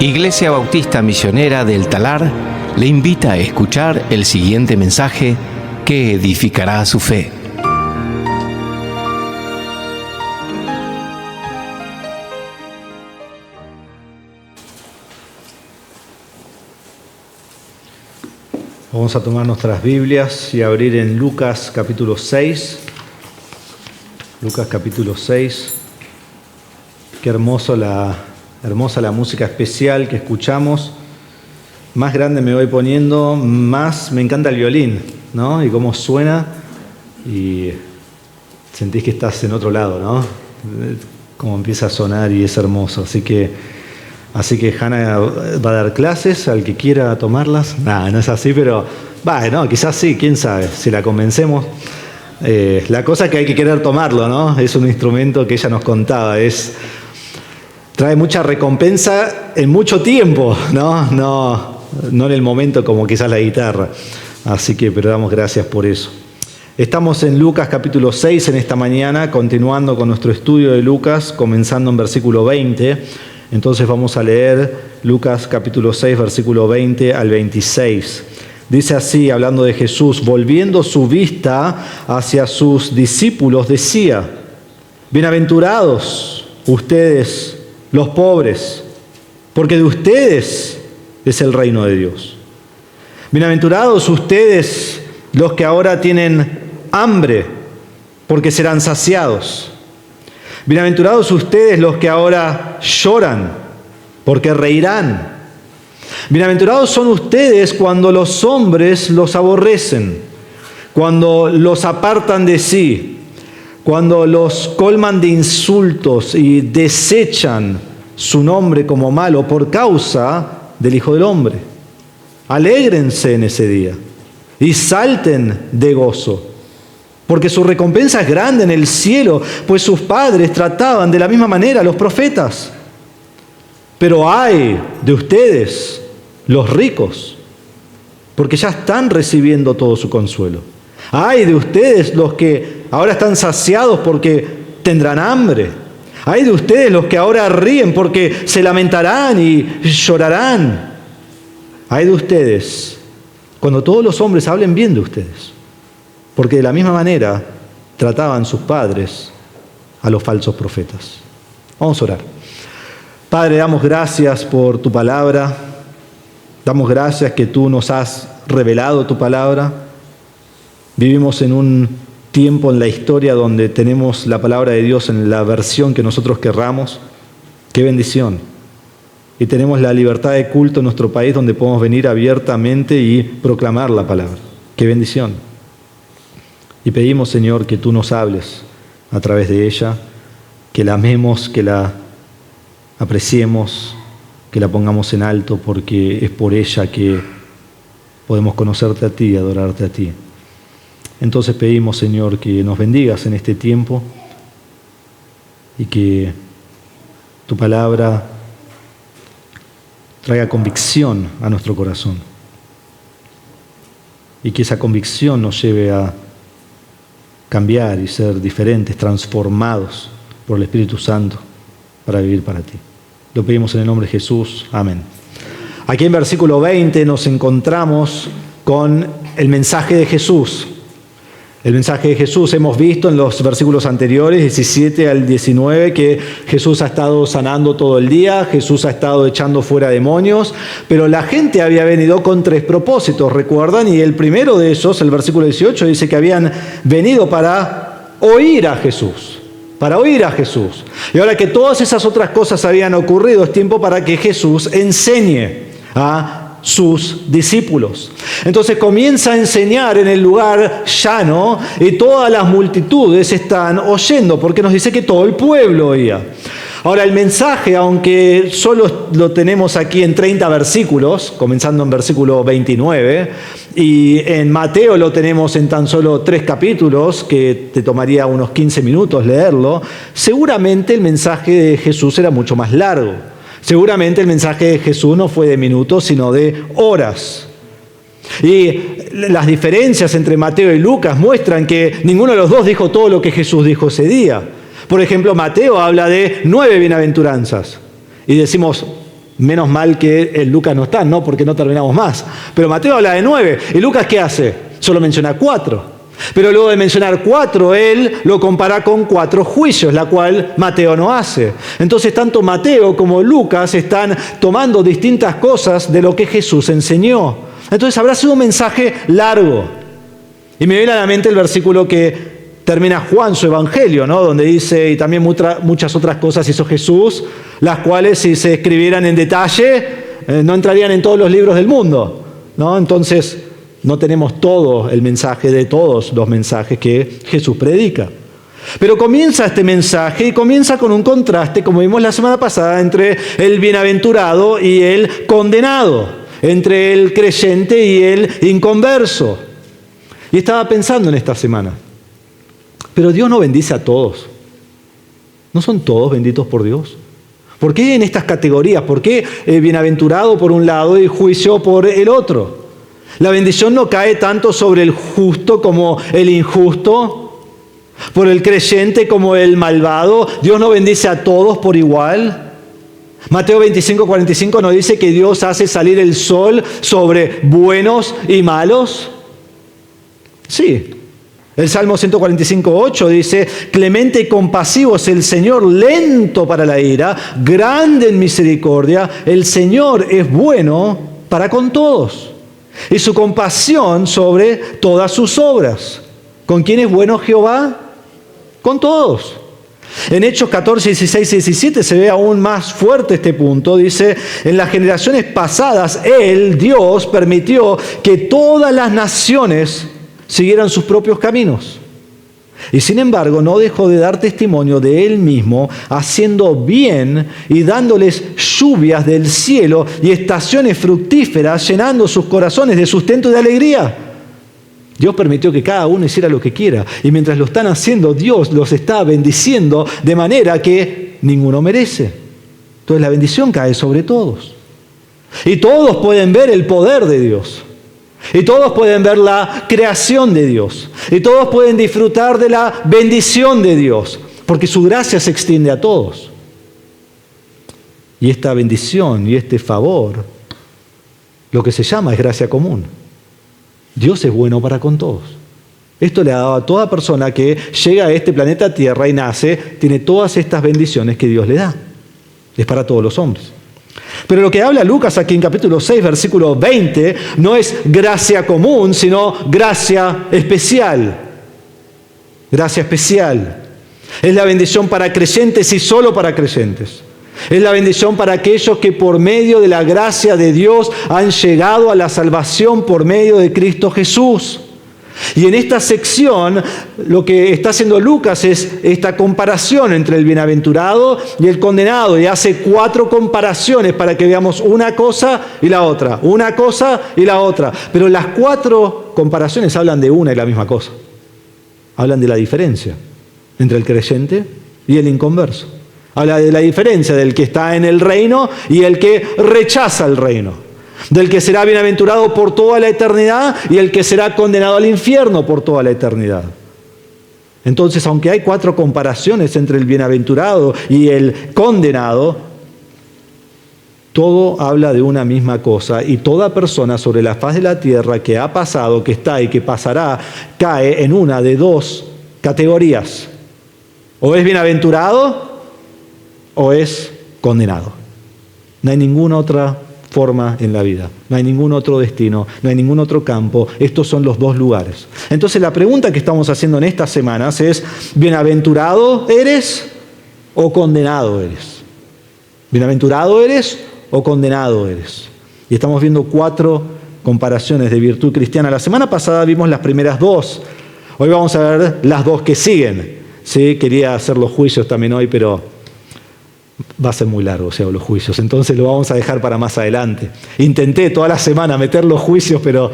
Iglesia Bautista Misionera del Talar le invita a escuchar el siguiente mensaje que edificará su fe. Vamos a tomar nuestras Biblias y abrir en Lucas capítulo 6. Lucas capítulo 6. Qué hermosa la música especial que escuchamos. Más grande me voy poniendo, más me encanta el violín, ¿no? Y cómo suena y sentís que estás en otro lado, ¿no? Cómo empieza a sonar y es hermoso. Así que Hanna va a dar clases al que quiera tomarlas. No es así, pero no, quizás sí, quién sabe, si la convencemos. La cosa es que hay que querer tomarlo, ¿no? Es un instrumento que ella nos contaba, trae mucha recompensa en mucho tiempo, no en el momento como quizás la guitarra. Así que, pero damos gracias por eso. Estamos en Lucas capítulo 6 en esta mañana, continuando con nuestro estudio de Lucas, comenzando en versículo 20. Entonces vamos a leer Lucas capítulo 6, versículo 20 al 26. Dice así, hablando de Jesús: volviendo su vista hacia sus discípulos, decía: bienaventurados ustedes los pobres, porque de ustedes es el reino de Dios. Bienaventurados ustedes los que ahora tienen hambre, porque serán saciados. Bienaventurados ustedes los que ahora lloran, porque reirán. Bienaventurados son ustedes cuando los hombres los aborrecen, cuando los apartan de sí, cuando los colman de insultos y desechan su nombre como malo por causa del Hijo del Hombre. Alégrense en ese día y salten de gozo, porque su recompensa es grande en el cielo, pues sus padres trataban de la misma manera a los profetas. Pero ay de ustedes, los ricos, porque ya están recibiendo todo su consuelo. Ay de ustedes los que ahora están saciados, porque tendrán hambre. Ay de ustedes los que ahora ríen, porque se lamentarán y llorarán. Ay de ustedes cuando todos los hombres hablen bien de ustedes, porque de la misma manera trataban sus padres a los falsos profetas. Vamos a orar. Padre, damos gracias por tu palabra. Damos gracias que tú nos has revelado tu palabra. Vivimos en un tiempo en la historia donde tenemos la palabra de Dios en la versión que nosotros querramos. ¡Qué bendición! Y tenemos la libertad de culto en nuestro país donde podemos venir abiertamente y proclamar la palabra. ¡Qué bendición! Y pedimos, Señor, que tú nos hables a través de ella, que la amemos, que la apreciemos, que la pongamos en alto, porque es por ella que podemos conocerte a ti y adorarte a ti. Entonces pedimos, Señor, que nos bendigas en este tiempo y que tu palabra traiga convicción a nuestro corazón y que esa convicción nos lleve a cambiar y ser diferentes, transformados por el Espíritu Santo para vivir para ti. Lo pedimos en el nombre de Jesús. Amén. Aquí en versículo 20 nos encontramos con el mensaje de Jesús. El mensaje de Jesús, hemos visto en los versículos anteriores, 17 al 19, que Jesús ha estado sanando todo el día, Jesús ha estado echando fuera demonios, pero la gente había venido con 3 propósitos, ¿recuerdan? Y el primero de esos, el versículo 18, dice que habían venido para oír a Jesús. Para oír a Jesús. Y ahora que todas esas otras cosas habían ocurrido, es tiempo para que Jesús enseñe a sus discípulos. Entonces comienza a enseñar en el lugar llano y todas las multitudes están oyendo, porque nos dice que todo el pueblo oía. Ahora el mensaje, aunque solo lo tenemos aquí en 30 versículos, comenzando en versículo 29, y en Mateo lo tenemos en tan solo 3 capítulos, que te tomaría unos 15 minutos leerlo, seguramente el mensaje de Jesús era mucho más largo. Seguramente el mensaje de Jesús no fue de minutos, sino de horas. Y las diferencias entre Mateo y Lucas muestran que ninguno de los dos dijo todo lo que Jesús dijo ese día. Por ejemplo, Mateo habla de 9 bienaventuranzas. Y decimos, Menos mal que en Lucas no está, no porque no terminamos más. Pero Mateo habla de 9. ¿Y Lucas qué hace? Solo menciona 4. Pero luego de mencionar 4, él lo compara con 4 juicios, la cual Mateo no hace. Entonces, tanto Mateo como Lucas están tomando distintas cosas de lo que Jesús enseñó. Entonces, habrá sido un mensaje largo. Y me viene a la mente el versículo que termina Juan su evangelio, ¿no? Donde dice, y también muchas otras cosas hizo Jesús, las cuales si se escribieran en detalle, no entrarían en todos los libros del mundo, ¿no? Entonces, no tenemos todo el mensaje de todos los mensajes que Jesús predica. Pero comienza este mensaje y comienza con un contraste, como vimos la semana pasada, entre el bienaventurado y el condenado, entre el creyente y el inconverso. Y estaba pensando en esta semana, pero Dios no bendice a todos. ¿No son todos benditos por Dios? ¿Por qué en estas categorías? ¿Por qué bienaventurado por un lado y juicio por el otro? La bendición no cae tanto sobre el justo como el injusto, por el creyente como el malvado. Dios no bendice a todos por igual. Mateo 25:45 nos dice que Dios hace salir el sol sobre buenos y malos. Sí. El Salmo 145:8 dice, clemente y compasivo es el Señor, lento para la ira, grande en misericordia. El Señor es bueno para con todos, y su compasión sobre todas sus obras. ¿Con quién es bueno Jehová? Con todos. En Hechos 14, 16 y 17 se ve aún más fuerte este punto. Dice, en las generaciones pasadas, Él, Dios, permitió que todas las naciones siguieran sus propios caminos. Y sin embargo, no dejó de dar testimonio de Él mismo, haciendo bien y dándoles lluvias del cielo y estaciones fructíferas, llenando sus corazones de sustento y de alegría. Dios permitió que cada uno hiciera lo que quiera. Y mientras lo están haciendo, Dios los está bendiciendo de manera que ninguno merece. Entonces la bendición cae sobre todos. Y todos pueden ver el poder de Dios. Y todos pueden ver la creación de Dios. Y todos pueden disfrutar de la bendición de Dios. Porque su gracia se extiende a todos. Y esta bendición y este favor, lo que se llama es gracia común. Dios es bueno para con todos. Esto le ha dado a toda persona que llega a este planeta Tierra y nace, tiene todas estas bendiciones que Dios le da. Es para todos los hombres. Pero lo que habla Lucas aquí en capítulo 6, versículo 20, no es gracia común, sino gracia especial. Gracia especial. Es la bendición para creyentes y solo para creyentes. Es la bendición para aquellos que por medio de la gracia de Dios han llegado a la salvación por medio de Cristo Jesús. Y en esta sección lo que está haciendo Lucas es esta comparación entre el bienaventurado y el condenado. Y hace 4 comparaciones para que veamos una cosa y la otra. Una cosa y la otra. Pero las 4 comparaciones hablan de una y la misma cosa. Hablan de la diferencia entre el creyente y el inconverso. Habla de la diferencia del que está en el reino y el que rechaza el reino. Del que será bienaventurado por toda la eternidad y el que será condenado al infierno por toda la eternidad. Entonces, aunque hay 4 comparaciones entre el bienaventurado y el condenado, todo habla de una misma cosa. Y toda persona sobre la faz de la tierra que ha pasado, que está y que pasará, cae en una de 2 categorías. O es bienaventurado o es condenado. No hay ninguna otra forma en la vida. No hay ningún otro destino, no hay ningún otro campo. Estos son los 2 lugares. Entonces la pregunta que estamos haciendo en estas semanas es, ¿bienaventurado eres o condenado eres? ¿Bienaventurado eres o condenado eres? Y estamos viendo 4 comparaciones de virtud cristiana. La semana pasada vimos las primeras 2. Hoy vamos a ver las 2 que siguen. Sí, quería hacer los juicios también hoy, pero va a ser muy largo, los juicios. Entonces lo vamos a dejar para más adelante. Intenté toda la semana meter los juicios, pero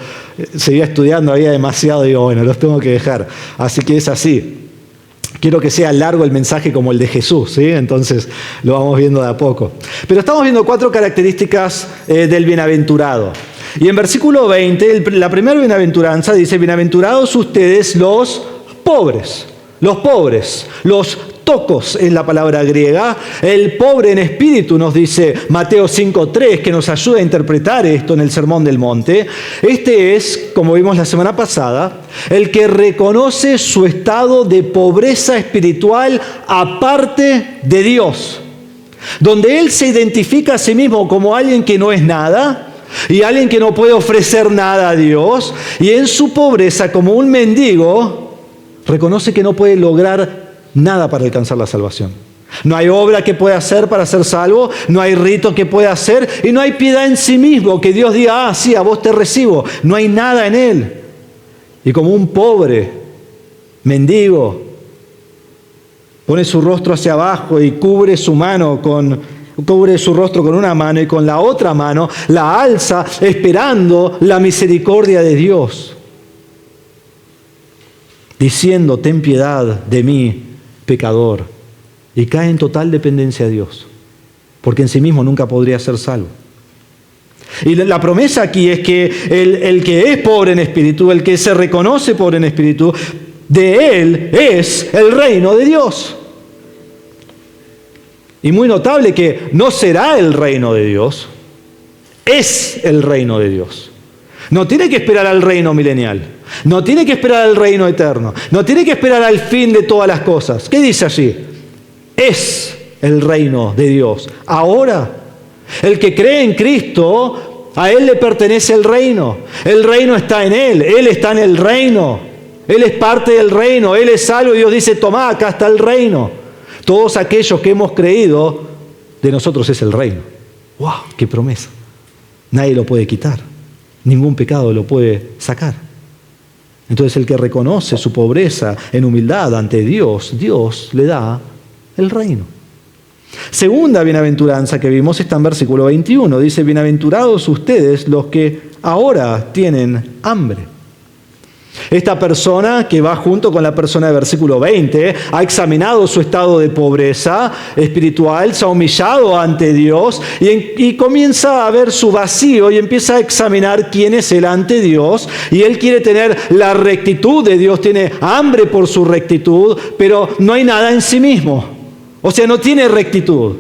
seguía estudiando, había demasiado. Digo, bueno, los tengo que dejar. Así que es así. Quiero que sea largo el mensaje como el de Jesús, ¿sí? Entonces lo vamos viendo de a poco. Pero estamos viendo 4 características del bienaventurado. Y en versículo 20, la primera bienaventuranza dice, bienaventurados ustedes los pobres, los tokos es la palabra griega. El pobre en espíritu, nos dice Mateo 5:3, que nos ayuda a interpretar esto en el Sermón del Monte. Este es, como vimos la semana pasada, el que reconoce su estado de pobreza espiritual aparte de Dios, donde él se identifica a sí mismo como alguien que no es nada y alguien que no puede ofrecer nada a Dios, y en su pobreza, como un mendigo, reconoce que no puede lograr nada para alcanzar la salvación. No hay obra que pueda hacer para ser salvo, no hay rito que pueda hacer, y no hay piedad en sí mismo que Dios diga, sí, a vos te recibo. No hay nada en él. Y como un pobre mendigo, pone su rostro hacia abajo y cubre su rostro con una mano y con la otra mano la alza esperando la misericordia de Dios, diciendo, ten piedad de mí, pecador, y cae en total dependencia de Dios, porque en sí mismo nunca podría ser salvo. Y la promesa aquí es que el que es pobre en espíritu, el que se reconoce pobre en espíritu, de él es el reino de Dios. Y muy notable que no será el reino de Dios, es el reino de Dios. No tiene que esperar al reino milenial, no tiene que esperar al reino eterno, no tiene que esperar al fin de todas las cosas. ¿Qué dice allí? Es el reino de Dios. Ahora, el que cree en Cristo, a él le pertenece el reino. El reino está en él está en el reino. Él es parte del reino, él es salvo y Dios dice, tomá, acá está el reino. Todos aquellos que hemos creído, de nosotros es el reino. ¡Wow! ¡Qué promesa! Nadie lo puede quitar. Ningún pecado lo puede sacar. Entonces el que reconoce su pobreza en humildad ante Dios, Dios le da el reino. Segunda bienaventuranza que vimos está en versículo 21. Dice, bienaventurados ustedes los que ahora tienen hambre. Esta persona que va junto con la persona del versículo 20 ha examinado su estado de pobreza espiritual, se ha humillado ante Dios y comienza a ver su vacío y empieza a examinar quién es él ante Dios, y él quiere tener la rectitud de Dios, tiene hambre por su rectitud, pero no hay nada en sí mismo, o sea, no tiene rectitud,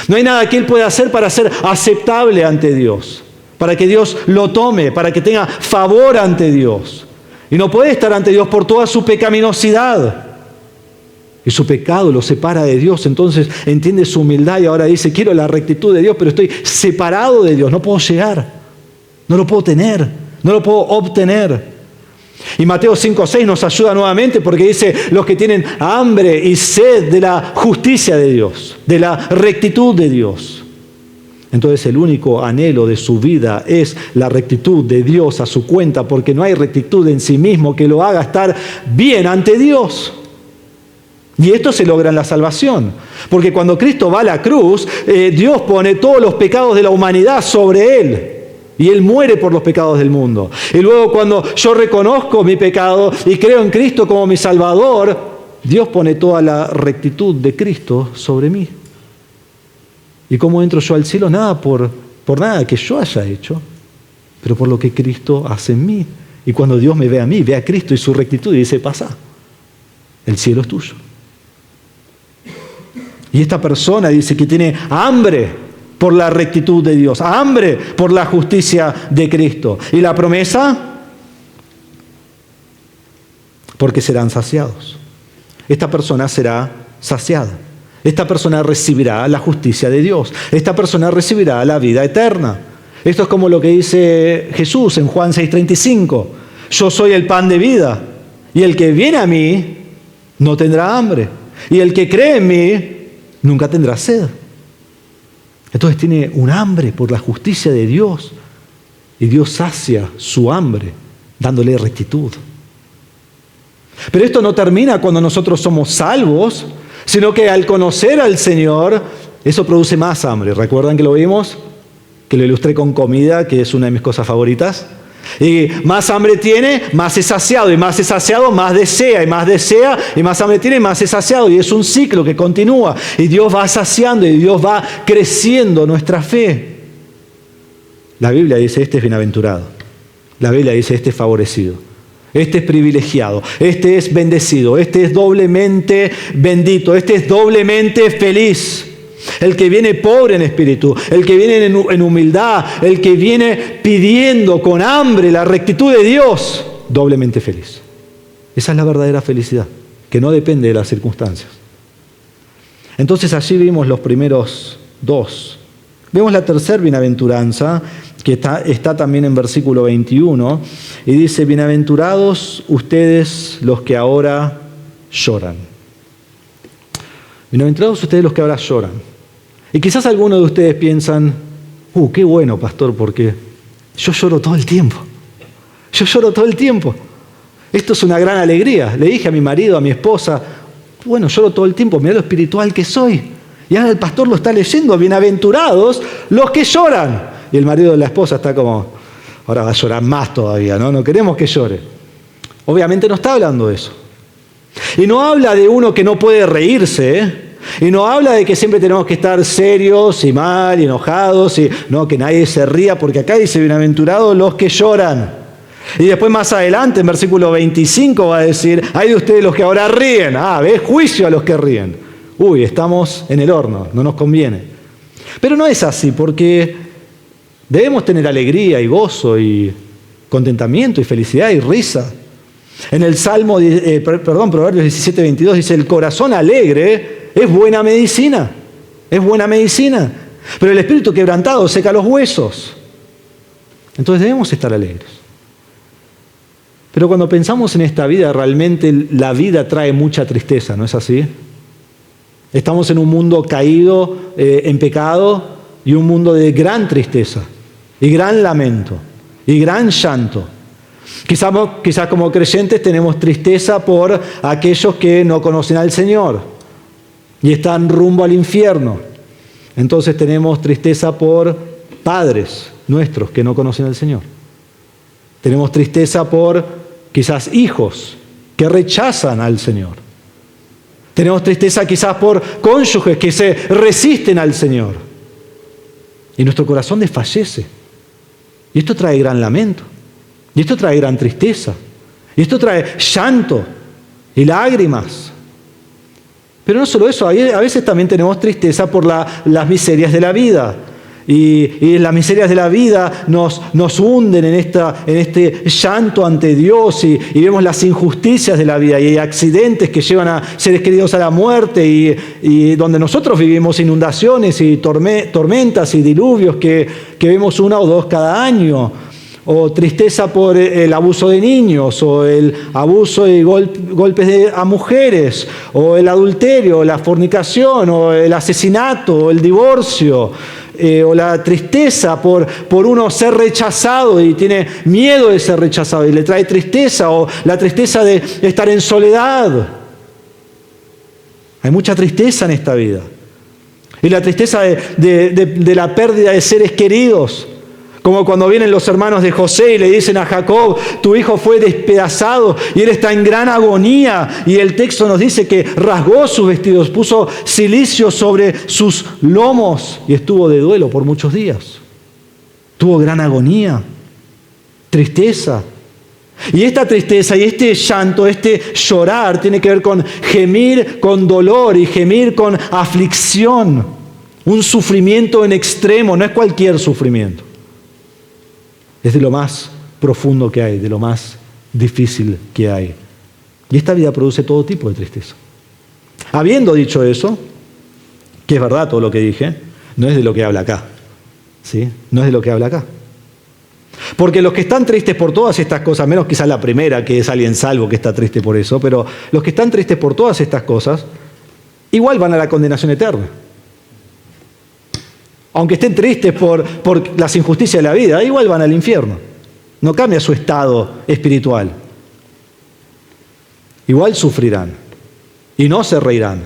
no hay nada que él pueda hacer para ser aceptable ante Dios, para que Dios lo tome, para que tenga favor ante Dios. Y no puede estar ante Dios por toda su pecaminosidad. Y su pecado lo separa de Dios. Entonces entiende su humildad y ahora dice, quiero la rectitud de Dios, pero estoy separado de Dios. No puedo llegar. No lo puedo tener. No lo puedo obtener. Y Mateo 5:6 nos ayuda nuevamente porque dice, los que tienen hambre y sed de la justicia de Dios, de la rectitud de Dios. Entonces el único anhelo de su vida es la rectitud de Dios a su cuenta, porque no hay rectitud en sí mismo que lo haga estar bien ante Dios. Y esto se logra en la salvación, porque cuando Cristo va a la cruz, Dios pone todos los pecados de la humanidad sobre Él, y Él muere por los pecados del mundo. Y luego cuando yo reconozco mi pecado y creo en Cristo como mi Salvador, Dios pone toda la rectitud de Cristo sobre mí. ¿Y cómo entro yo al cielo? Nada por nada que yo haya hecho, pero por lo que Cristo hace en mí. Y cuando Dios me ve a mí, ve a Cristo y su rectitud y dice, pasa, el cielo es tuyo. Y esta persona dice que tiene hambre por la rectitud de Dios, hambre por la justicia de Cristo. ¿Y la promesa? Porque serán saciados. Esta persona será saciada. Esta persona recibirá la justicia de Dios. Esta persona recibirá la vida eterna. Esto es como lo que dice Jesús en Juan 6:35. Yo soy el pan de vida, y el que viene a mí no tendrá hambre, y el que cree en mí nunca tendrá sed. Entonces tiene un hambre por la justicia de Dios, y Dios sacia su hambre dándole rectitud. Pero esto no termina cuando nosotros somos salvos, sino que al conocer al Señor, eso produce más hambre. ¿Recuerdan que lo vimos? Que lo ilustré con comida, que es una de mis cosas favoritas. Y más hambre tiene, más es saciado. Y más es saciado, más desea. Y más desea, y más hambre tiene, más es saciado. Y es un ciclo que continúa. Y Dios va saciando, y Dios va creciendo nuestra fe. La Biblia dice, este es bienaventurado. La Biblia dice, este es favorecido. este es privilegiado, este es bendecido, este es doblemente bendito, este es doblemente feliz. El que viene pobre en espíritu, el que viene en humildad, el que viene pidiendo con hambre la rectitud de Dios, doblemente feliz. Esa es la verdadera felicidad, que no depende de las circunstancias. Entonces allí vimos los primeros dos. Vemos la tercera bienaventuranza, que está también en versículo 21, y dice: bienaventurados ustedes los que ahora lloran. Bienaventurados ustedes los que ahora lloran. Y quizás algunos de ustedes piensan: qué bueno, pastor, porque yo lloro todo el tiempo. Yo lloro todo el tiempo. Esto es una gran alegría. Le dije a mi marido, a mi esposa: bueno, lloro todo el tiempo, mirá lo espiritual que soy. Y ahora el pastor lo está leyendo: bienaventurados los que lloran. Y el marido de la esposa está como: ahora va a llorar más todavía, ¿no? No queremos que llore. Obviamente no está hablando de eso. Y no habla de uno que no puede reírse, ¿eh? Y no habla de que siempre tenemos que estar serios y mal y enojados, y no, que nadie se ría, porque acá dice: bienaventurados los que lloran. Y después más adelante, en versículo 25, va a decir: ay de ustedes los que ahora ríen. ¿Ves? Juicio a los que ríen. Estamos en el horno, no nos conviene. Pero no es así, porque debemos tener alegría y gozo y contentamiento y felicidad y risa. En el Proverbios 17, 22 dice: el corazón alegre es buena medicina. Es buena medicina. Pero el espíritu quebrantado seca los huesos. Entonces debemos estar alegres. Pero cuando pensamos en esta vida, realmente la vida trae mucha tristeza, ¿no es así? Estamos en un mundo caído en pecado, y un mundo de gran tristeza y gran lamento y gran llanto. Quizás como creyentes tenemos tristeza por aquellos que no conocen al Señor y están rumbo al infierno. Entonces tenemos tristeza por padres nuestros que no conocen al Señor. Tenemos tristeza por quizás hijos que rechazan al Señor. Tenemos tristeza quizás por cónyuges que se resisten al Señor. Y nuestro corazón desfallece. Y esto trae gran lamento. Y esto trae gran tristeza. Y esto trae llanto y lágrimas. Pero no solo eso, a veces también tenemos tristeza por las miserias de la vida. Y las miserias de la vida nos hunden en este llanto ante Dios, y vemos las injusticias de la vida, y hay accidentes que llevan a seres queridos a la muerte, y donde nosotros vivimos inundaciones y tormentas y diluvios que vemos una o dos cada año. O tristeza por el abuso de niños, o el abuso y golpes a mujeres, o el adulterio, o la fornicación, o el asesinato, o el divorcio, o la tristeza por uno ser rechazado y tiene miedo de ser rechazado y le trae tristeza, o la tristeza de estar en soledad. Hay mucha tristeza en esta vida. Y la tristeza de la pérdida de seres queridos. Como cuando vienen los hermanos de José y le dicen a Jacob: tu hijo fue despedazado y él está en gran agonía. Y el texto nos dice que rasgó sus vestidos, puso cilicio sobre sus lomos y estuvo de duelo por muchos días. Tuvo gran agonía, tristeza. Y esta tristeza y este llanto, este llorar, tiene que ver con gemir con dolor y gemir con aflicción. Un sufrimiento en extremo, no es cualquier sufrimiento. Es de lo más profundo que hay, de lo más difícil que hay. Y esta vida produce todo tipo de tristeza. Habiendo dicho eso, que es verdad todo lo que dije, no es de lo que habla acá. ¿Sí? No es de lo que habla acá. Porque los que están tristes por todas estas cosas, menos quizás la primera, que es alguien salvo que está triste por eso, pero los que están tristes por todas estas cosas, igual van a la condenación eterna. Aunque estén tristes por las injusticias de la vida, igual van al infierno. No cambia su estado espiritual. Igual sufrirán. Y no se reirán.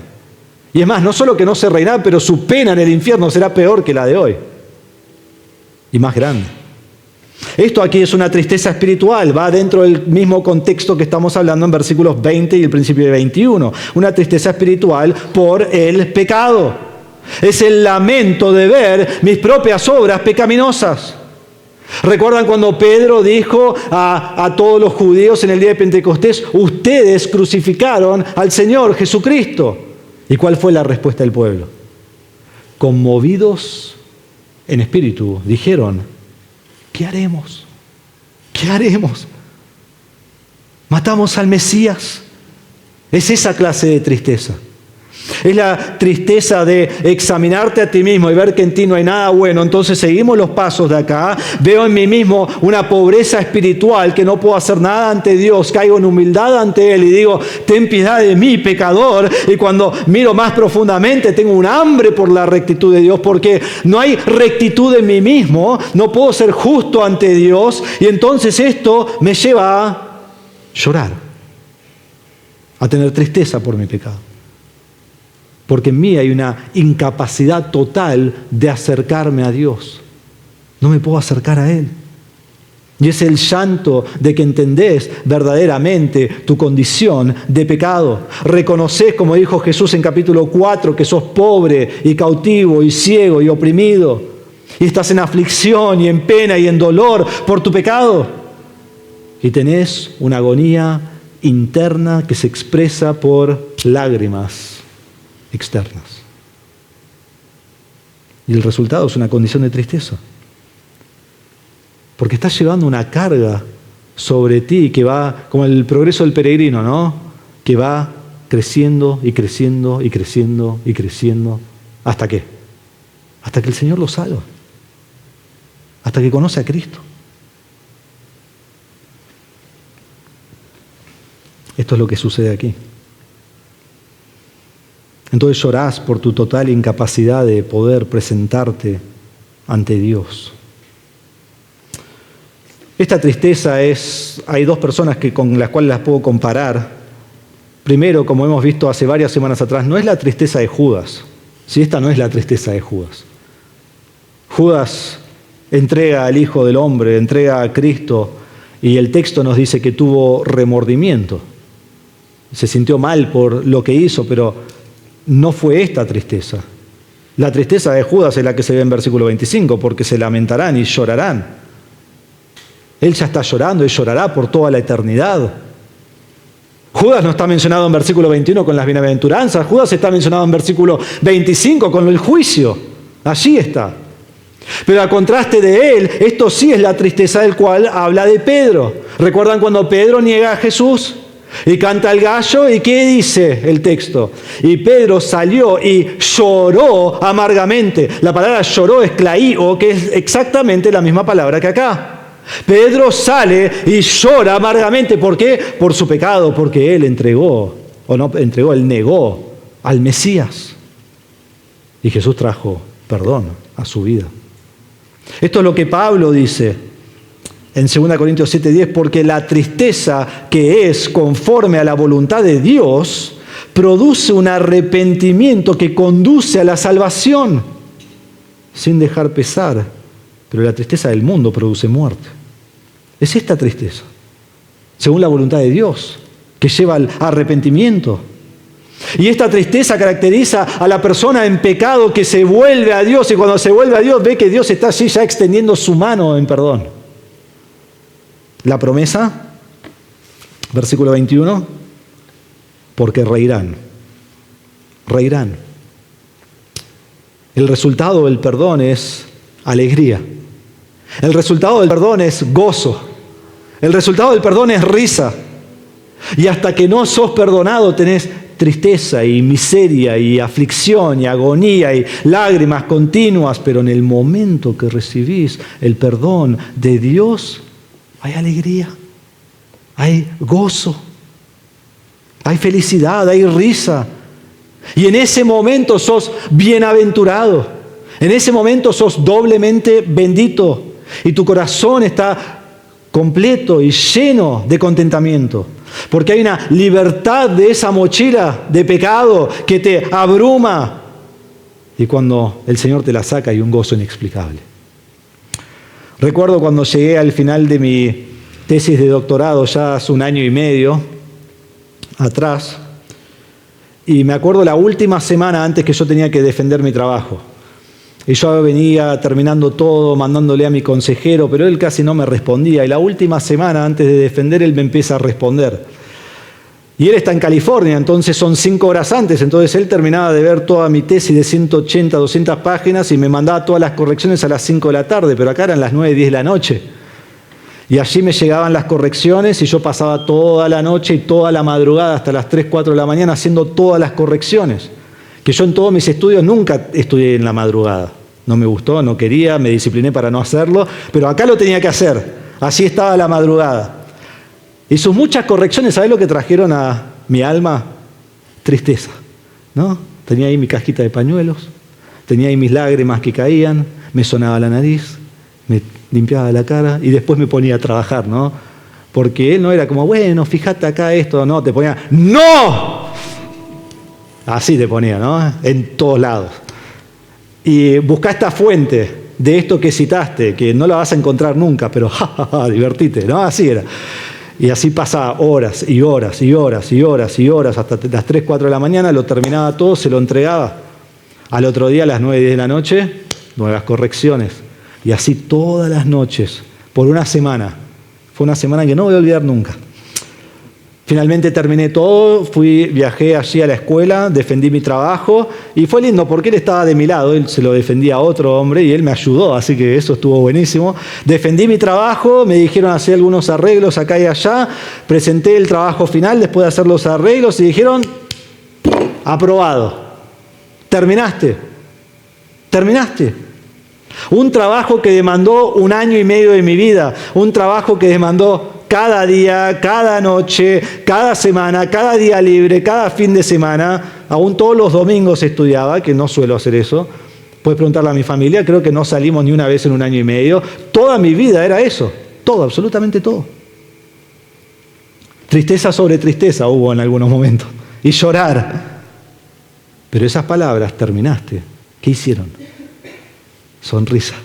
Y es más, no solo que no se reirán, pero su pena en el infierno será peor que la de hoy. Y más grande. Esto aquí es una tristeza espiritual, va dentro del mismo contexto que estamos hablando en versículos 20 y el principio de 21. Una tristeza espiritual por el pecado. Es el lamento de ver mis propias obras pecaminosas. ¿Recuerdan cuando Pedro dijo a todos los judíos en el día de Pentecostés, ustedes crucificaron al Señor Jesucristo? ¿Y cuál fue la respuesta del pueblo? Conmovidos en espíritu, dijeron, ¿qué haremos? ¿Qué haremos? ¿Matamos al Mesías? Es esa clase de tristeza. Es la tristeza de examinarte a ti mismo y ver que en ti no hay nada bueno. Entonces seguimos los pasos de acá. Veo en mí mismo una pobreza espiritual, que no puedo hacer nada ante Dios. Caigo en humildad ante Él y digo, ten piedad de mí, pecador. Y cuando miro más profundamente, tengo un hambre por la rectitud de Dios, porque no hay rectitud en mí mismo. No puedo ser justo ante Dios. Y entonces esto me lleva a llorar, a tener tristeza por mi pecado. Porque en mí hay una incapacidad total de acercarme a Dios. No me puedo acercar a Él. Y es el llanto de que entendés verdaderamente tu condición de pecado. Reconoces, como dijo Jesús en capítulo 4, que sos pobre y cautivo y ciego y oprimido. Y estás en aflicción y en pena y en dolor por tu pecado. Y tenés una agonía interna que se expresa por lágrimas externas. Y el resultado es una condición de tristeza. Porque estás llevando una carga sobre ti que va, como el progreso del peregrino, ¿no? Que va creciendo y creciendo y creciendo y creciendo. ¿Hasta qué? Hasta que el Señor lo salva. Hasta que conoce a Cristo. Esto es lo que sucede aquí. Entonces llorás por tu total incapacidad de poder presentarte ante Dios. Esta tristeza hay dos personas con las cuales las puedo comparar. Primero, como hemos visto hace varias semanas atrás, no es la tristeza de Judas. Si esta no es la tristeza de Judas. Judas entrega al Hijo del Hombre, entrega a Cristo, y el texto nos dice que tuvo remordimiento. Se sintió mal por lo que hizo, pero no fue esta tristeza. La tristeza de Judas es la que se ve en versículo 25, porque se lamentarán y llorarán. Él ya está llorando y llorará por toda la eternidad. Judas no está mencionado en versículo 21 con las bienaventuranzas. Judas está mencionado en versículo 25 con el juicio. Allí está. Pero a contraste de él, esto sí es la tristeza del cual habla de Pedro. ¿Recuerdan cuando Pedro niega a Jesús? Y canta el gallo, ¿y qué dice el texto? Y Pedro salió y lloró amargamente. La palabra lloró es claío, que es exactamente la misma palabra que acá. Pedro sale y llora amargamente. ¿Por qué? Por su pecado, porque él él negó al Mesías. Y Jesús trajo perdón a su vida. Esto es lo que Pablo dice en 2 Corintios 7:10, porque la tristeza que es conforme a la voluntad de Dios produce un arrepentimiento que conduce a la salvación, sin dejar pesar, pero la tristeza del mundo produce muerte. Es esta tristeza, según la voluntad de Dios, que lleva al arrepentimiento. Y esta tristeza caracteriza a la persona en pecado que se vuelve a Dios, y cuando se vuelve a Dios ve que Dios está allí ya extendiendo su mano en perdón. La promesa, versículo 21, porque reirán. Reirán. El resultado del perdón es alegría. El resultado del perdón es gozo. El resultado del perdón es risa. Y hasta que no sos perdonado tenés tristeza y miseria y aflicción y agonía y lágrimas continuas, pero en el momento que recibís el perdón de Dios, hay alegría, hay gozo, hay felicidad, hay risa. Y en ese momento sos bienaventurado. En ese momento sos doblemente bendito. Y tu corazón está completo y lleno de contentamiento. Porque hay una libertad de esa mochila de pecado que te abruma. Y cuando el Señor te la saca hay un gozo inexplicable. Recuerdo cuando llegué al final de mi tesis de doctorado, ya hace 1 año y medio atrás, y me acuerdo la última semana antes que yo tenía que defender mi trabajo. Y yo venía terminando todo, mandándole a mi consejero, pero él casi no me respondía. Y la última semana, antes de defender, él me empieza a responder. Y él está en California, entonces son 5 horas antes. Entonces él terminaba de ver toda mi tesis de 180, 200 páginas y me mandaba todas las correcciones a las 5 de la tarde, pero acá eran las 9, 10 de la noche. Y allí me llegaban las correcciones y yo pasaba toda la noche y toda la madrugada hasta las 3, 4 de la mañana haciendo todas las correcciones. Que yo en todos mis estudios nunca estudié en la madrugada. No me gustó, no quería, me discipliné para no hacerlo, pero acá lo tenía que hacer. Así estaba la madrugada. Y sus muchas correcciones, ¿sabés lo que trajeron a mi alma? Tristeza, ¿no? Tenía ahí mi cajita de pañuelos, tenía ahí mis lágrimas que caían, me sonaba la nariz, me limpiaba la cara y después me ponía a trabajar, ¿no? Porque él no era como, bueno, fíjate acá esto, no, te ponía, ¡no! Así te ponía, ¿no? En todos lados. Y busca esta fuente de esto que citaste, que no la vas a encontrar nunca, pero divertite, ¿no? Así era. Y así pasaba horas y horas y horas y horas y horas, hasta las 3, 4 de la mañana, lo terminaba todo, se lo entregaba. Al otro día, a las 9, 10 de la noche, nuevas correcciones. Y así todas las noches, por una semana. Fue una semana que no voy a olvidar nunca. Finalmente terminé todo, viajé allí a la escuela, defendí mi trabajo y fue lindo porque él estaba de mi lado, él se lo defendía a otro hombre y él me ayudó, así que eso estuvo buenísimo. Defendí mi trabajo, me dijeron hacer algunos arreglos acá y allá, presenté el trabajo final después de hacer los arreglos y dijeron, aprobado, terminaste. Un trabajo que demandó 1 año y medio de mi vida, un trabajo que demandó cada día, cada noche, cada semana, cada día libre, cada fin de semana, aún todos los domingos estudiaba, que no suelo hacer eso. Puedes preguntarle a mi familia, creo que no salimos ni una vez en 1 año y medio. Toda mi vida era eso, todo, absolutamente todo. Tristeza sobre tristeza hubo en algunos momentos, y llorar. Pero esas palabras, terminaste, ¿qué hicieron? Sonrisa,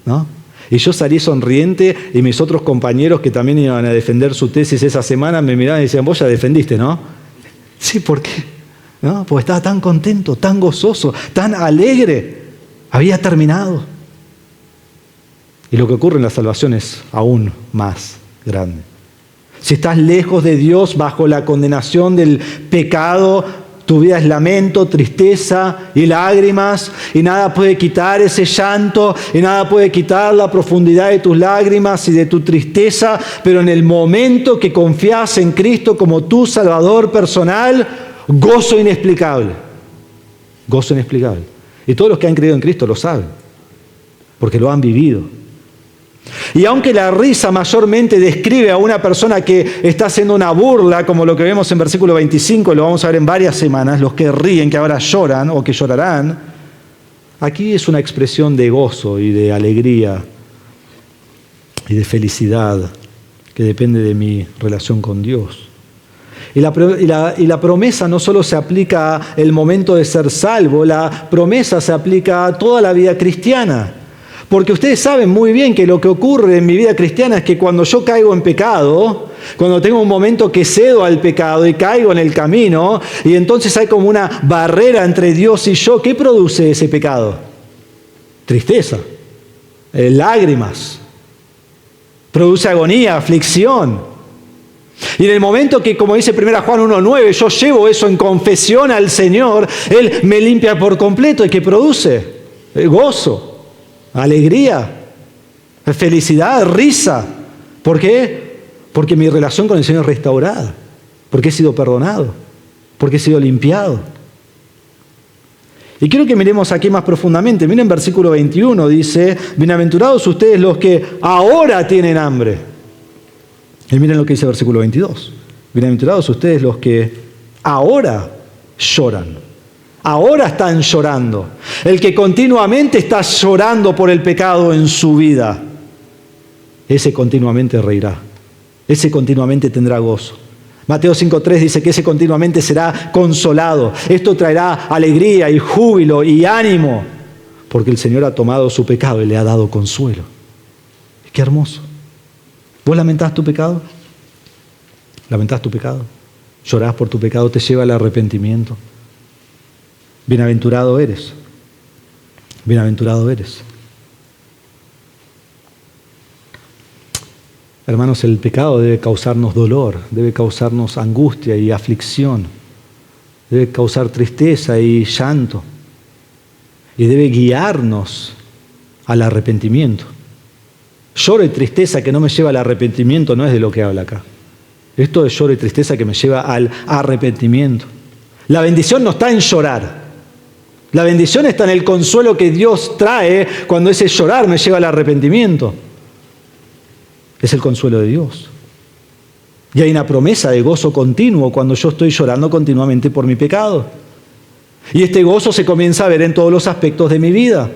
¿no? Y yo salí sonriente y mis otros compañeros que también iban a defender su tesis esa semana me miraban y decían, vos ya defendiste, ¿no? Sí, ¿por qué? ¿No? Porque estaba tan contento, tan gozoso, tan alegre. Había terminado. Y lo que ocurre en la salvación es aún más grande. Si estás lejos de Dios, bajo la condenación del pecado, tu vida es lamento, tristeza y lágrimas, y nada puede quitar ese llanto, y nada puede quitar la profundidad de tus lágrimas y de tu tristeza, pero en el momento que confías en Cristo como tu Salvador personal, gozo inexplicable. Gozo inexplicable. Y todos los que han creído en Cristo lo saben, porque lo han vivido. Y aunque la risa mayormente describe a una persona que está haciendo una burla, como lo que vemos en versículo 25, y lo vamos a ver en varias semanas, los que ríen, que ahora lloran o que llorarán, aquí es una expresión de gozo y de alegría y de felicidad que depende de mi relación con Dios. Y la promesa no solo se aplica al momento de ser salvo, la promesa se aplica a toda la vida cristiana. Porque ustedes saben muy bien que lo que ocurre en mi vida cristiana es que cuando yo caigo en pecado, cuando tengo un momento que cedo al pecado y caigo en el camino, y entonces hay como una barrera entre Dios y yo, ¿qué produce ese pecado? Tristeza, lágrimas, produce agonía, aflicción. Y en el momento que, como dice 1 Juan 1:9, yo llevo eso en confesión al Señor, Él me limpia por completo. ¿Y qué produce? Gozo. Alegría, felicidad, risa. ¿Por qué? Porque mi relación con el Señor es restaurada, porque he sido perdonado, porque he sido limpiado. Y quiero que miremos aquí más profundamente. Miren versículo 21, dice, bienaventurados ustedes los que ahora tienen hambre. Y miren lo que dice versículo 22. Bienaventurados ustedes los que ahora lloran. Ahora están llorando. El que continuamente está llorando por el pecado en su vida, ese continuamente reirá. Ese continuamente tendrá gozo. Mateo 5:3 dice que ese continuamente será consolado. Esto traerá alegría y júbilo y ánimo, porque el Señor ha tomado su pecado y le ha dado consuelo. Qué hermoso. ¿Vos lamentás tu pecado? ¿Lamentás tu pecado? ¿Llorás por tu pecado? ¿Te lleva al arrepentimiento? Bienaventurado eres. Bienaventurado eres. Hermanos, el pecado debe causarnos dolor, debe causarnos angustia y aflicción, debe causar tristeza y llanto, y debe guiarnos al arrepentimiento. Lloro y tristeza que no me lleva al arrepentimiento no es de lo que habla acá. Esto es lloro y tristeza que me lleva al arrepentimiento. La bendición no está en llorar. La bendición está en el consuelo que Dios trae cuando ese llorar me lleva al arrepentimiento. Es el consuelo de Dios. Y hay una promesa de gozo continuo cuando yo estoy llorando continuamente por mi pecado. Y este gozo se comienza a ver en todos los aspectos de mi vida.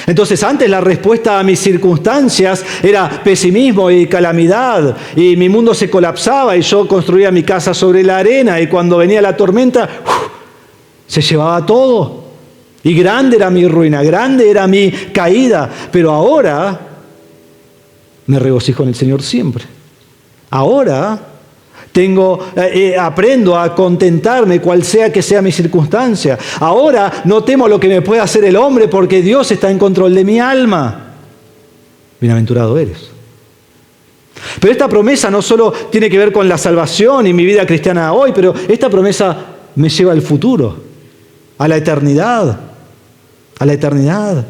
Entonces, antes la respuesta a mis circunstancias era pesimismo y calamidad, y mi mundo se colapsaba y yo construía mi casa sobre la arena, y cuando venía la tormenta, se llevaba todo. Y grande era mi ruina, grande era mi caída. Pero ahora me regocijo en el Señor siempre. Ahora aprendo a contentarme cual sea que sea mi circunstancia. Ahora no temo lo que me pueda hacer el hombre porque Dios está en control de mi alma. Bienaventurado eres. Pero esta promesa no solo tiene que ver con la salvación y mi vida cristiana hoy, pero esta promesa me lleva al futuro, a la eternidad, a la eternidad.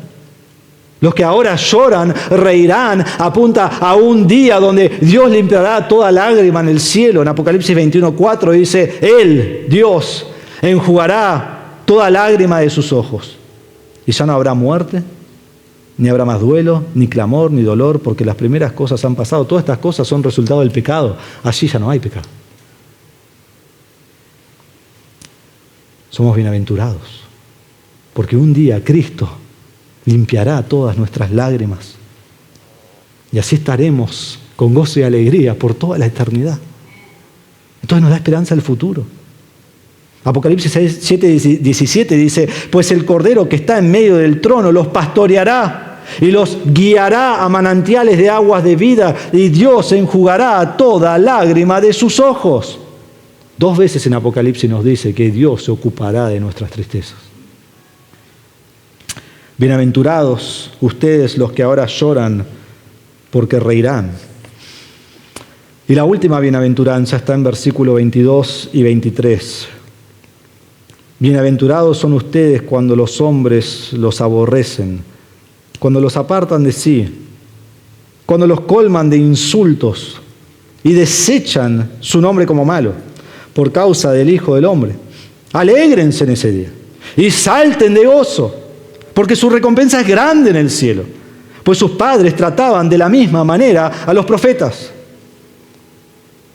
Los que ahora lloran, reirán, apunta a un día donde Dios limpiará toda lágrima en el cielo. En Apocalipsis 21:4 dice, Él, Dios, enjugará toda lágrima de sus ojos. Y ya no habrá muerte, ni habrá más duelo, ni clamor, ni dolor, porque las primeras cosas han pasado. Todas estas cosas son resultado del pecado. Allí ya no hay pecado. Somos bienaventurados, porque un día Cristo limpiará todas nuestras lágrimas. Y así estaremos con gozo y alegría por toda la eternidad. Entonces nos da esperanza al futuro. Apocalipsis 7:17 dice, pues el Cordero que está en medio del trono los pastoreará y los guiará a manantiales de aguas de vida, y Dios enjugará toda lágrima de sus ojos. 2 veces en Apocalipsis nos dice que Dios se ocupará de nuestras tristezas. Bienaventurados ustedes los que ahora lloran, porque reirán. Y la última bienaventuranza está en versículos 22 y 23. Bienaventurados son ustedes cuando los hombres los aborrecen, cuando los apartan de sí, cuando los colman de insultos y desechan su nombre como malo, por causa del Hijo del Hombre. Alégrense en ese día y salten de gozo, porque su recompensa es grande en el cielo, pues sus padres trataban de la misma manera a los profetas.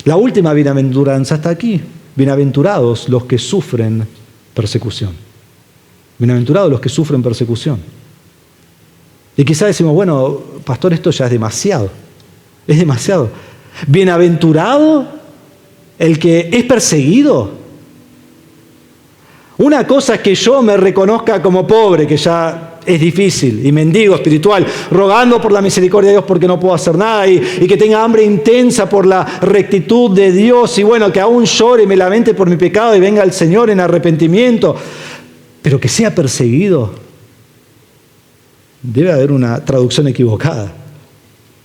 La última bienaventuranza está aquí. Bienaventurados los que sufren persecución. Bienaventurados los que sufren persecución. Y quizás decimos, bueno, pastor, esto ya es demasiado. Es demasiado. Bienaventurado el que es perseguido. Una cosa es que yo me reconozca como pobre, que ya es difícil, y mendigo espiritual, rogando por la misericordia de Dios porque no puedo hacer nada, y que tenga hambre intensa por la rectitud de Dios, y bueno, que aún llore y me lamente por mi pecado y venga el Señor en arrepentimiento, pero que sea perseguido. Debe haber una traducción equivocada.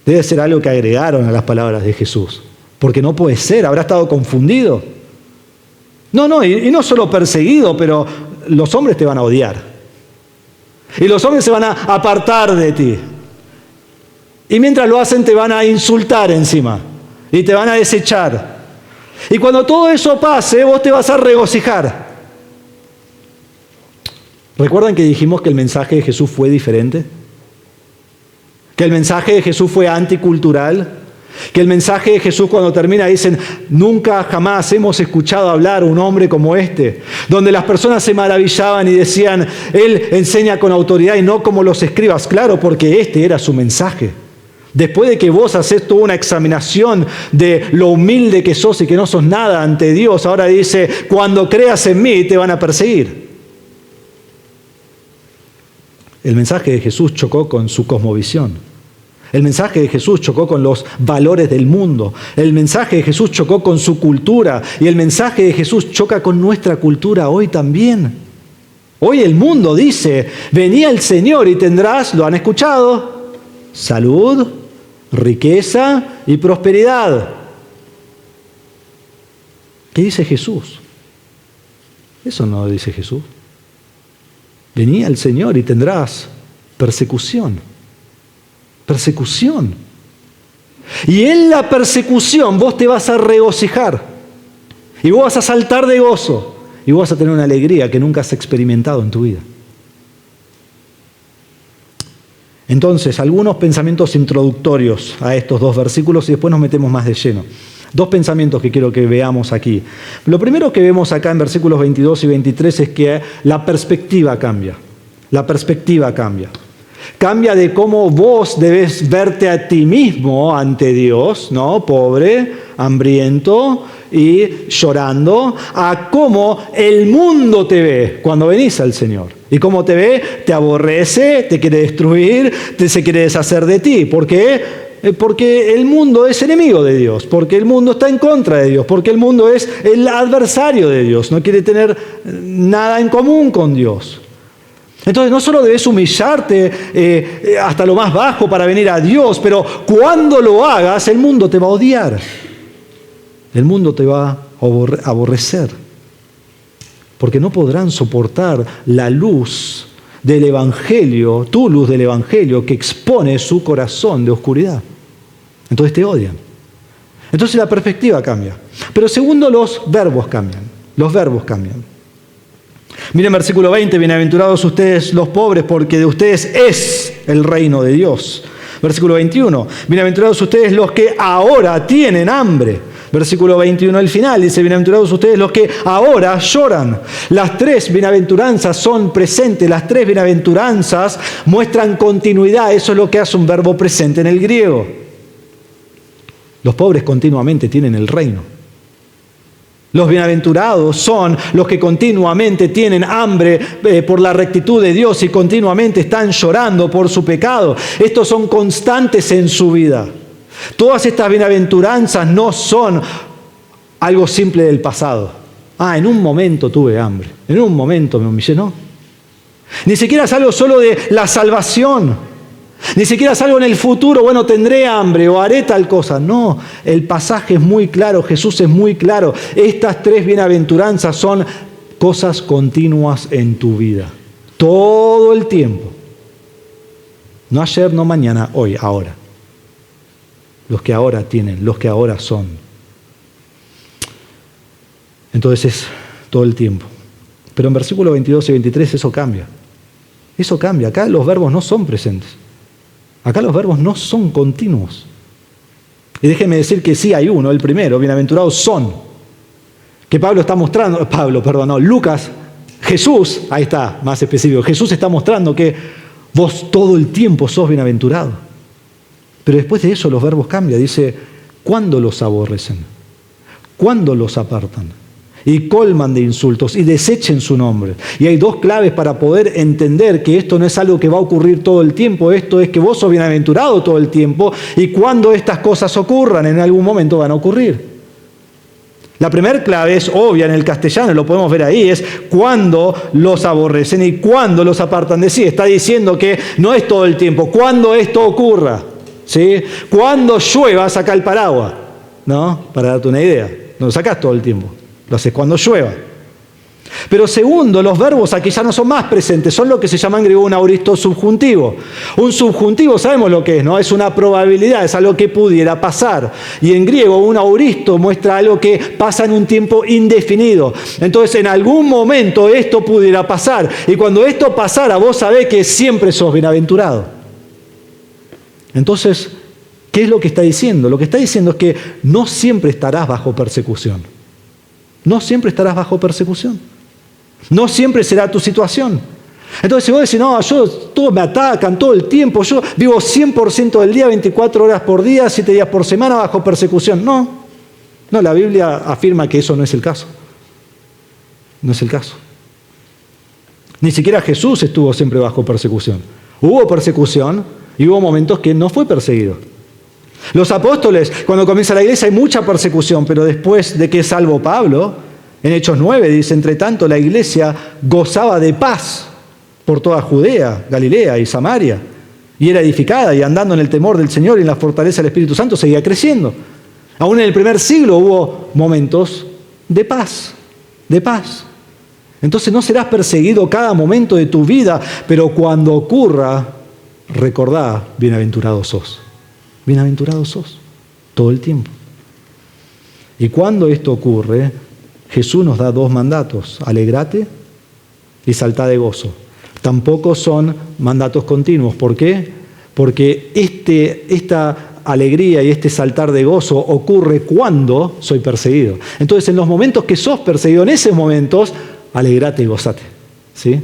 Debe ser algo que agregaron a las palabras de Jesús, porque no puede ser, habrá estado confundido. No, y no solo perseguido, pero los hombres te van a odiar. Y los hombres se van a apartar de ti. Y mientras lo hacen te van a insultar encima. Y te van a desechar. Y cuando todo eso pase, vos te vas a regocijar. ¿Recuerdan que dijimos que el mensaje de Jesús fue diferente? Que el mensaje de Jesús fue anticultural. Que el mensaje de Jesús cuando termina dicen, nunca jamás hemos escuchado hablar a un hombre como este, donde las personas se maravillaban y decían, Él enseña con autoridad y no como los escribas. Claro, porque este era su mensaje. Después de que vos haces toda una examinación de lo humilde que sos y que no sos nada ante Dios, ahora dice, cuando creas en mí te van a perseguir. El mensaje de Jesús chocó con su cosmovisión. El mensaje de Jesús chocó con los valores del mundo. El mensaje de Jesús chocó con su cultura. Y el mensaje de Jesús choca con nuestra cultura hoy también. Hoy el mundo dice, venía el Señor y tendrás, ¿lo han escuchado? Salud, riqueza y prosperidad. ¿Qué dice Jesús? Eso no lo dice Jesús. Venía el Señor y tendrás persecución. Persecución. Y en la persecución vos te vas a regocijar. Y vos vas a saltar de gozo. Y vos vas a tener una alegría que nunca has experimentado en tu vida. Entonces, algunos pensamientos introductorios a estos dos versículos y después nos metemos más de lleno. Dos pensamientos que quiero que veamos aquí. Lo primero que vemos acá en versículos 22 y 23 es que la perspectiva cambia. La perspectiva cambia. Cambia de cómo vos debes verte a ti mismo ante Dios, ¿no? Pobre, hambriento y llorando, a cómo el mundo te ve cuando venís al Señor. Y cómo te ve, te aborrece, te quiere destruir, se quiere deshacer de ti. ¿Por qué? Porque el mundo es enemigo de Dios, porque el mundo está en contra de Dios, porque el mundo es el adversario de Dios, no quiere tener nada en común con Dios. Entonces no solo debes humillarte hasta lo más bajo para venir a Dios, pero cuando lo hagas, el mundo te va a odiar. El mundo te va a aborrecer. Porque no podrán soportar la luz del Evangelio, tu luz del Evangelio, que expone su corazón de oscuridad. Entonces te odian. Entonces la perspectiva cambia. Pero segundo, los verbos cambian. Los verbos cambian. Miren versículo 20, bienaventurados ustedes los pobres, porque de ustedes es el reino de Dios. Versículo 21, bienaventurados ustedes los que ahora tienen hambre. Versículo 21 al final dice, bienaventurados ustedes los que ahora lloran. Las tres bienaventuranzas son presentes, las tres bienaventuranzas muestran continuidad, eso es lo que hace un verbo presente en el griego. Los pobres continuamente tienen el reino. Los bienaventurados son los que continuamente tienen hambre por la rectitud de Dios y continuamente están llorando por su pecado. Estos son constantes en su vida. Todas estas bienaventuranzas no son algo simple del pasado. En un momento tuve hambre, en un momento me humillé, no. Ni siquiera es algo solo de la salvación. Ni siquiera es algo en el futuro, bueno, tendré hambre o haré tal cosa. No, el pasaje es muy claro, Jesús es muy claro. Estas tres bienaventuranzas son cosas continuas en tu vida. Todo el tiempo. No ayer, no mañana, hoy, ahora. Los que ahora tienen, los que ahora son. Entonces es todo el tiempo. Pero en versículos 22 y 23 eso cambia. Eso cambia. Acá los verbos no son presentes. Acá los verbos no son continuos. Y déjenme decir que sí hay uno, el primero, bienaventurados son. Que Pablo está mostrando, Lucas, Jesús, ahí está, más específico, Jesús está mostrando que vos todo el tiempo sos bienaventurado. Pero después de eso los verbos cambian, dice, ¿cuándo los aborrecen? ¿Cuándo los apartan? Y colman de insultos y desechen su nombre. Y hay dos claves para poder entender que esto no es algo que va a ocurrir todo el tiempo, esto es que vos sos bienaventurado todo el tiempo y cuando estas cosas ocurran, en algún momento van a ocurrir. La primera clave es obvia en el castellano, lo podemos ver ahí, es cuando los aborrecen y cuando los apartan de sí. Está diciendo que no es todo el tiempo, cuando esto ocurra, ¿sí? Cuando llueva, saca el paraguas, ¿no? Para darte una idea, no lo sacás todo el tiempo. Lo haces cuando llueva. Pero segundo, los verbos aquí ya no son más presentes, son lo que se llama en griego un auristo subjuntivo. Un subjuntivo sabemos lo que es, ¿no? Es una probabilidad, es algo que pudiera pasar. Y en griego un auristo muestra algo que pasa en un tiempo indefinido. Entonces en algún momento esto pudiera pasar. Y cuando esto pasara, vos sabés que siempre sos bienaventurado. Entonces, ¿qué es lo que está diciendo? Lo que está diciendo es que no siempre estarás bajo persecución. No siempre estarás bajo persecución. No siempre será tu situación. Entonces si vos decís, no, todos me atacan todo el tiempo, yo vivo 100% del día, 24 horas por día, 7 días por semana bajo persecución. No, la Biblia afirma que eso no es el caso. No es el caso. Ni siquiera Jesús estuvo siempre bajo persecución. Hubo persecución y hubo momentos que no fue perseguido. Los apóstoles, cuando comienza la iglesia hay mucha persecución, pero después de que es salvo Pablo, En Hechos 9 dice, entre tanto la iglesia gozaba de paz por toda Judea, Galilea y Samaria, y era edificada, y andando en el temor del Señor y en la fortaleza del Espíritu Santo seguía creciendo. Aún en el primer siglo hubo momentos de paz, de paz. Entonces no serás perseguido cada momento de tu vida, pero cuando ocurra, recordá, bienaventurado sos. Bienaventurado sos, todo el tiempo. Y cuando esto ocurre, Jesús nos da dos mandatos: alegrate y saltá de gozo. Tampoco son mandatos continuos. ¿Por qué? Porque esta alegría y este saltar de gozo ocurre cuando soy perseguido. Entonces, en los momentos que sos perseguido, en esos momentos, alegrate y gozate, ¿sí?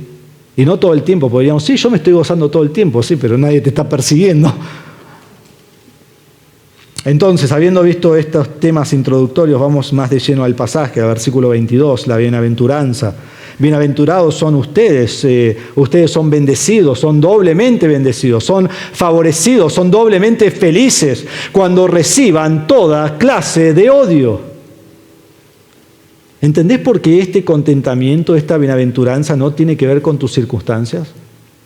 Y no todo el tiempo. Podríamos, sí, yo me estoy gozando todo el tiempo, sí, pero nadie te está persiguiendo. Entonces, habiendo visto estos temas introductorios, vamos más de lleno al pasaje, al versículo 22, la bienaventuranza. Bienaventurados son ustedes, ustedes son bendecidos, son doblemente bendecidos, son favorecidos, son doblemente felices cuando reciban toda clase de odio. ¿Entendés por qué este contentamiento, esta bienaventuranza no tiene que ver con tus circunstancias?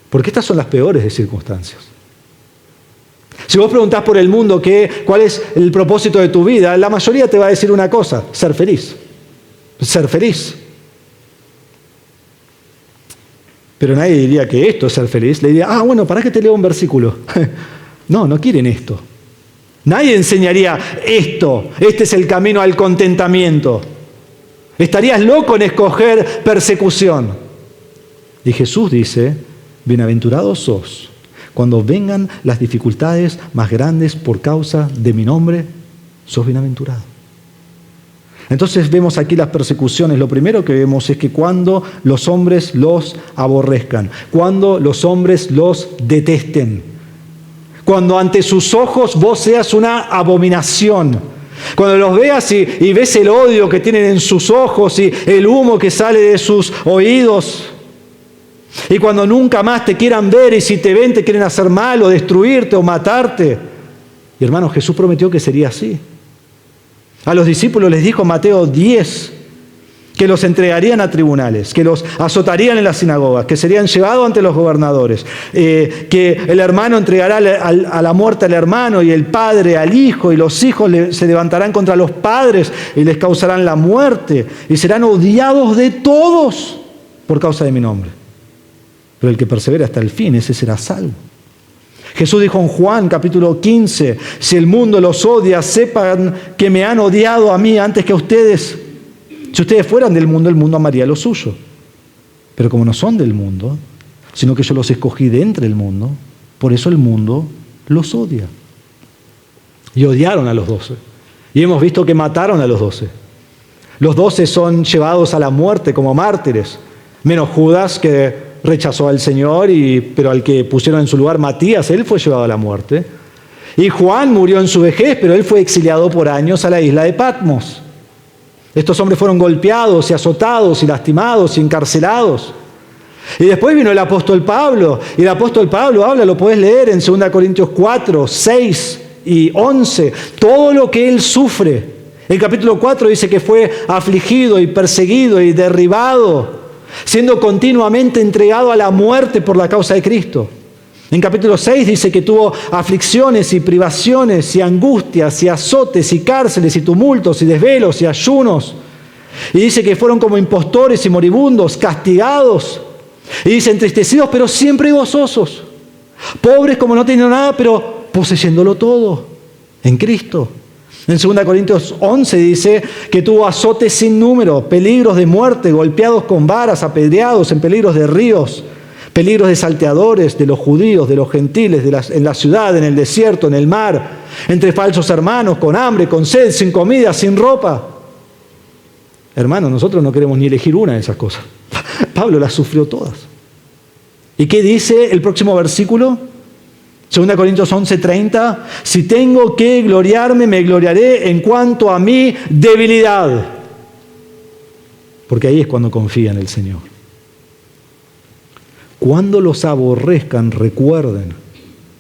Porque estas son las peores de circunstancias. Si vos preguntás por el mundo cuál es el propósito de tu vida, la mayoría te va a decir una cosa: ser feliz. Ser feliz. Pero nadie diría que esto es ser feliz. Le diría, bueno, ¿para qué te leo un versículo? No quieren esto. Nadie enseñaría esto. Este es el camino al contentamiento. Estarías loco en escoger persecución. Y Jesús dice, bienaventurados sos cuando vengan las dificultades más grandes por causa de mi nombre, sos bienaventurado. Entonces vemos aquí las persecuciones. Lo primero que vemos es que cuando los hombres los aborrezcan, cuando los hombres los detesten, cuando ante sus ojos vos seas una abominación, cuando los veas y ves el odio que tienen en sus ojos y el humo que sale de sus oídos, y cuando nunca más te quieran ver y si te ven te quieren hacer mal o destruirte o matarte. Y hermanos, Jesús prometió que sería así. A los discípulos les dijo en Mateo 10 que los entregarían a tribunales, que los azotarían en las sinagogas, que serían llevados ante los gobernadores, que el hermano entregará a la muerte al hermano y el padre al hijo, y los hijos se levantarán contra los padres y les causarán la muerte y serán odiados de todos por causa de mi nombre. Pero el que persevera hasta el fin, ese será salvo. Jesús dijo en Juan capítulo 15, si el mundo los odia, sepan que me han odiado a mí antes que a ustedes. Si ustedes fueran del mundo, el mundo amaría lo suyo. Pero como no son del mundo, sino que yo los escogí de entre el mundo, por eso el mundo los odia. Y odiaron a los 12. Y hemos visto que mataron a los 12. Los 12 son llevados a la muerte como mártires, menos Judas, que rechazó al Señor, pero al que pusieron en su lugar Matías, él fue llevado a la muerte. Y Juan murió en su vejez, pero él fue exiliado por años a la isla de Patmos. Estos hombres fueron golpeados y azotados y lastimados y encarcelados. Y después vino el apóstol Pablo, y el apóstol Pablo habla, lo puedes leer en 2 Corintios 4, 6 y 11, todo lo que él sufre. En capítulo 4 dice que fue afligido y perseguido y derribado, siendo continuamente entregado a la muerte por la causa de Cristo. En capítulo 6 dice que tuvo aflicciones y privaciones y angustias y azotes y cárceles y tumultos y desvelos y ayunos. Y dice que fueron como impostores y moribundos, castigados. Y dice entristecidos pero siempre gozosos. Pobres como no teniendo nada pero poseyéndolo todo en Cristo. En 2 Corintios 11 dice que tuvo azotes sin número, peligros de muerte, golpeados con varas, apedreados en peligros de ríos, peligros de salteadores, de los judíos, de los gentiles, en la ciudad, en el desierto, en el mar, entre falsos hermanos, con hambre, con sed, sin comida, sin ropa. Hermanos, nosotros no queremos ni elegir una de esas cosas. Pablo las sufrió todas. ¿Y qué dice el próximo versículo? 2 Corintios 11:30, si tengo que gloriarme, me gloriaré en cuanto a mi debilidad. Porque ahí es cuando confía en el Señor. Cuando los aborrezcan, recuerden,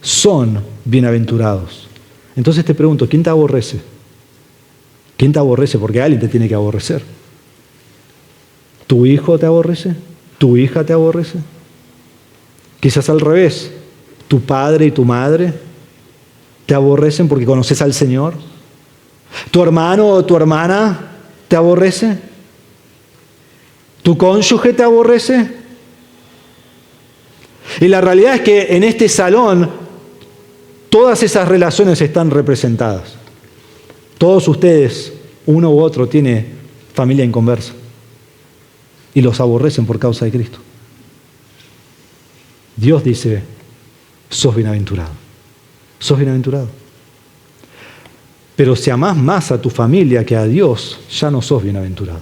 son bienaventurados. Entonces te pregunto, ¿quién te aborrece? ¿Quién te aborrece? Porque alguien te tiene que aborrecer. ¿Tu hijo te aborrece? ¿Tu hija te aborrece? Quizás al revés. ¿Tu padre y tu madre te aborrecen porque conoces al Señor? ¿Tu hermano o tu hermana te aborrece? ¿Tu cónyuge te aborrece? Y la realidad es que en este salón todas esas relaciones están representadas. Todos ustedes, uno u otro, tiene familia inconversa y los aborrecen por causa de Cristo. Dios dice, sos bienaventurado, sos bienaventurado. Pero si amás más a tu familia que a Dios, ya no sos bienaventurado.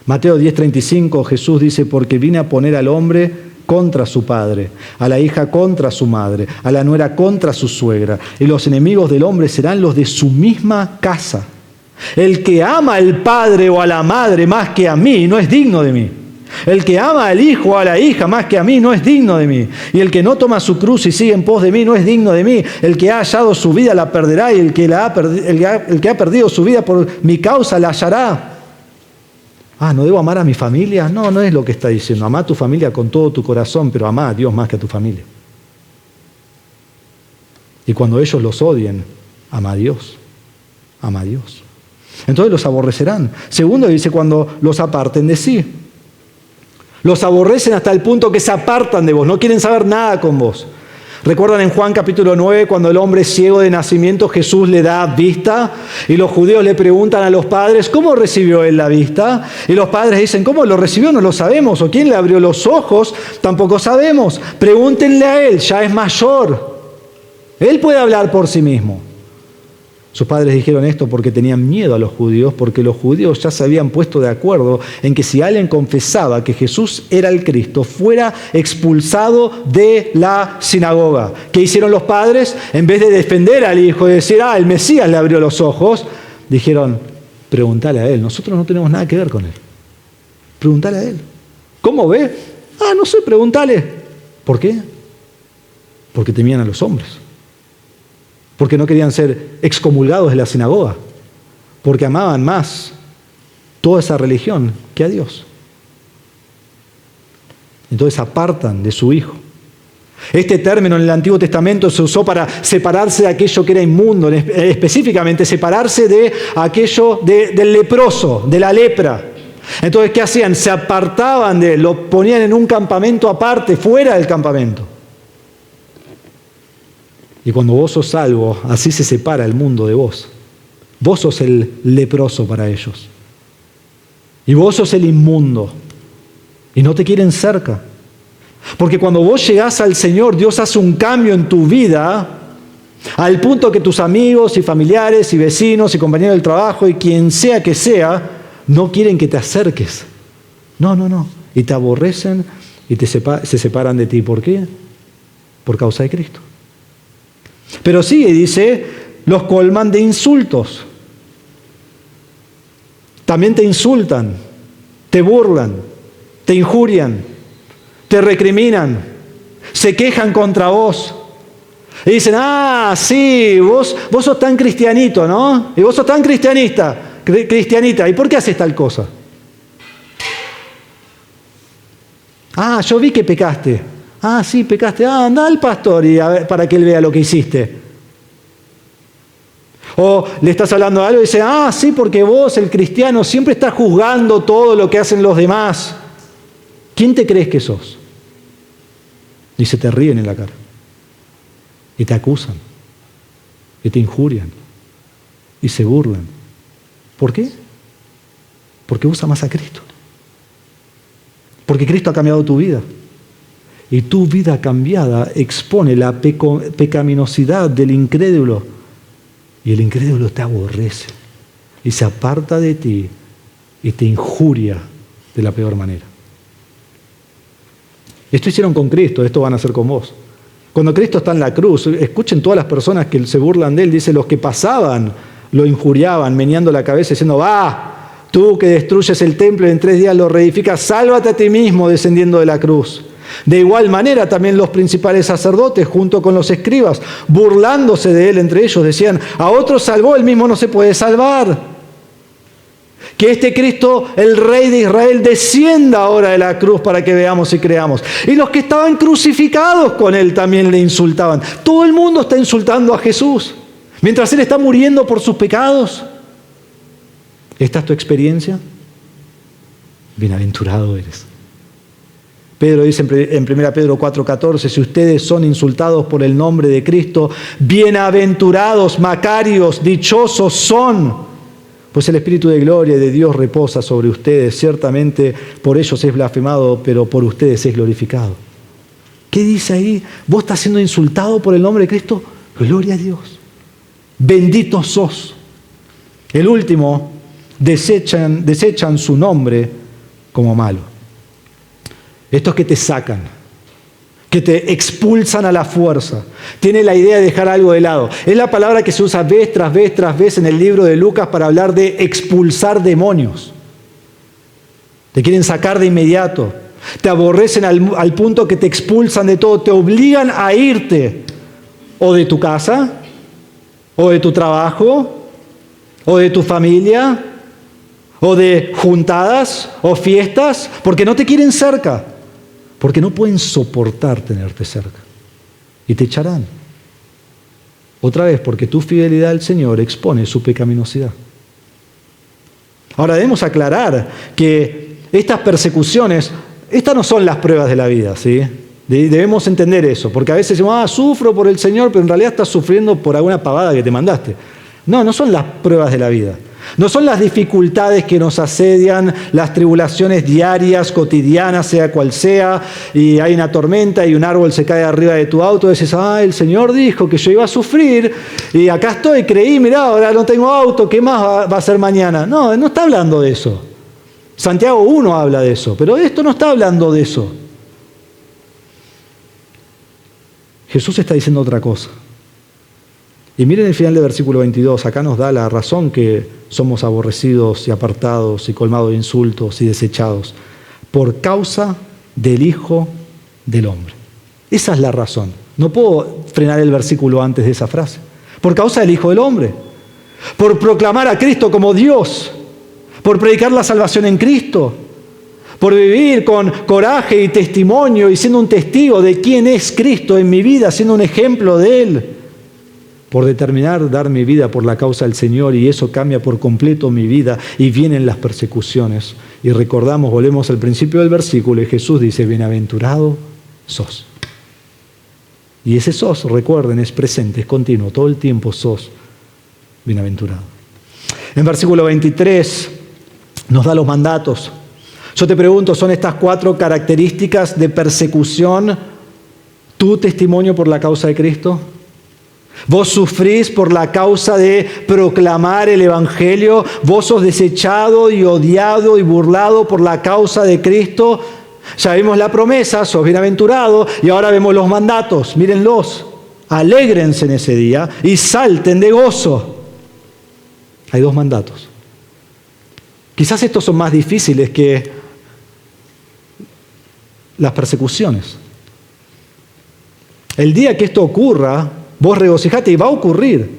Mateo 10:35, Jesús dice, porque vine a poner al hombre contra su padre, a la hija contra su madre, a la nuera contra su suegra, y los enemigos del hombre serán los de su misma casa. El que ama al padre o a la madre más que a mí no es digno de mí. El que ama al hijo o a la hija más que a mí no es digno de mí. Y el que no toma su cruz y sigue en pos de mí no es digno de mí. El que ha hallado su vida la perderá, y el que ha perdido su vida por mi causa la hallará. ¿No debo amar a mi familia? No, no es lo que está diciendo. Amá a tu familia con todo tu corazón, pero amá a Dios más que a tu familia. Y cuando ellos los odien, ama a Dios. Ama a Dios. Entonces los aborrecerán. Segundo, dice, cuando los aparten de sí. Los aborrecen hasta el punto que se apartan de vos. No quieren saber nada con vos. ¿Recuerdan en Juan capítulo 9 cuando el hombre ciego de nacimiento Jesús le da vista? Y los judíos le preguntan a los padres, ¿cómo recibió él la vista? Y los padres dicen, ¿cómo lo recibió? No lo sabemos. ¿O quién le abrió los ojos? Tampoco sabemos. Pregúntenle a él, ya es mayor. Él puede hablar por sí mismo. Sus padres dijeron esto porque tenían miedo a los judíos, porque los judíos ya se habían puesto de acuerdo en que si alguien confesaba que Jesús era el Cristo, fuera expulsado de la sinagoga. ¿Qué hicieron los padres? En vez de defender al hijo y decir, el Mesías le abrió los ojos, dijeron, pregúntale a él, nosotros no tenemos nada que ver con él. Pregúntale a él. ¿Cómo ve? No sé, pregúntale. ¿Por qué? Porque temían a los hombres. Porque no querían ser excomulgados de la sinagoga, porque amaban más toda esa religión que a Dios. Entonces apartan de su hijo. Este término en el Antiguo Testamento se usó para separarse de aquello que era inmundo, específicamente separarse de aquello del leproso, de la lepra. Entonces, ¿qué hacían? Se apartaban de él, lo ponían en un campamento aparte, fuera del campamento. Y cuando vos sos salvo, así se separa el mundo de vos. Vos sos el leproso para ellos. Y vos sos el inmundo. Y no te quieren cerca. Porque cuando vos llegás al Señor, Dios hace un cambio en tu vida, al punto que tus amigos y familiares y vecinos y compañeros del trabajo y quien sea que sea, no quieren que te acerques. No. Y te aborrecen y se separan de ti. ¿Por qué? Por causa de Cristo. Pero sigue, dice, los colman de insultos. También te insultan, te burlan, te injurian, te recriminan, se quejan contra vos. Y dicen, sí, vos sos tan cristianito, ¿no? Y vos sos tan cristianita. ¿Y por qué haces tal cosa? Yo vi que pecaste. Sí, pecaste. Anda al pastor y para que él vea lo que hiciste. O le estás hablando de algo y dice, sí, porque vos, el cristiano, siempre estás juzgando todo lo que hacen los demás. ¿Quién te crees que sos? Y se te ríen en la cara. Y te acusan. Y te injurian. Y se burlan. ¿Por qué? Porque vos amás a Cristo. Porque Cristo ha cambiado tu vida. Y tu vida cambiada expone la pecaminosidad del incrédulo. Y el incrédulo te aborrece. Y se aparta de ti. Y te injuria de la peor manera. Esto hicieron con Cristo, esto van a hacer con vos. Cuando Cristo está en la cruz, escuchen todas las personas que se burlan de él. Dice, los que pasaban lo injuriaban, meneando la cabeza, diciendo, tú que destruyes el templo y en 3 días lo reedificas, sálvate a ti mismo descendiendo de la cruz. De igual manera también los principales sacerdotes junto con los escribas, burlándose de él entre ellos, decían, a otro salvó, él mismo no se puede salvar. Que este Cristo, el Rey de Israel, descienda ahora de la cruz para que veamos y creamos. Y los que estaban crucificados con Él también le insultaban. Todo el mundo está insultando a Jesús. Mientras Él está muriendo por sus pecados. ¿Esta es tu experiencia? Bienaventurado eres. Pedro dice en 1 Pedro 4:14, si ustedes son insultados por el nombre de Cristo, bienaventurados, macarios, dichosos son. Pues el Espíritu de gloria y de Dios reposa sobre ustedes. Ciertamente por ellos es blasfemado, pero por ustedes es glorificado. ¿Qué dice ahí? ¿Vos estás siendo insultado por el nombre de Cristo? Gloria a Dios. Benditos sos. El último, desechan su nombre como malo. Estos que te sacan, que te expulsan a la fuerza. Tiene la idea de dejar algo de lado. Es la palabra que se usa vez tras vez tras vez en el libro de Lucas para hablar de expulsar demonios. Te quieren sacar de inmediato. Te aborrecen al punto que te expulsan de todo. Te obligan a irte o de tu casa, o de tu trabajo, o de tu familia, o de juntadas o fiestas, porque no te quieren cerca. Porque no pueden soportar tenerte cerca. Y te echarán. Otra vez, porque tu fidelidad al Señor expone su pecaminosidad. Ahora debemos aclarar que estas persecuciones, estas no son las pruebas de la vida, ¿sí? Debemos entender eso, porque a veces decimos, sufro por el Señor, pero en realidad estás sufriendo por alguna pavada que te mandaste. No son las pruebas de la vida. No son las dificultades que nos asedian, las tribulaciones diarias, cotidianas, sea cual sea, y hay una tormenta y un árbol se cae arriba de tu auto, y dices, el Señor dijo que yo iba a sufrir, y acá estoy, creí, mirá, ahora no tengo auto, ¿qué más va a ser mañana? No está hablando de eso. Santiago 1 habla de eso, pero esto no está hablando de eso. Jesús está diciendo otra cosa. Y miren el final del versículo 22, acá nos da la razón que somos aborrecidos y apartados y colmados de insultos y desechados por causa del Hijo del Hombre. Esa es la razón. No puedo frenar el versículo antes de esa frase. Por causa del Hijo del Hombre. Por proclamar a Cristo como Dios. Por predicar la salvación en Cristo. Por vivir con coraje y testimonio y siendo un testigo de quién es Cristo en mi vida, siendo un ejemplo de Él. Por determinar dar mi vida por la causa del Señor, y eso cambia por completo mi vida y vienen las persecuciones. Y recordamos, volvemos al principio del versículo y Jesús dice, bienaventurado sos. Y ese sos, recuerden, es presente, es continuo, todo el tiempo sos bienaventurado. En versículo 23 nos da los mandatos. Yo te pregunto, ¿son estas 4 características de persecución tu testimonio por la causa de Cristo? Vos sufrís por la causa de proclamar el Evangelio. Vos sos desechado y odiado y burlado por la causa de Cristo. Ya vimos la promesa, sos bienaventurado, y ahora vemos los mandatos. Mírenlos. Alégrense en ese día y salten de gozo. Hay 2 mandatos. Quizás estos son más difíciles que las persecuciones. El día que esto ocurra, vos regocijate, y va a ocurrir.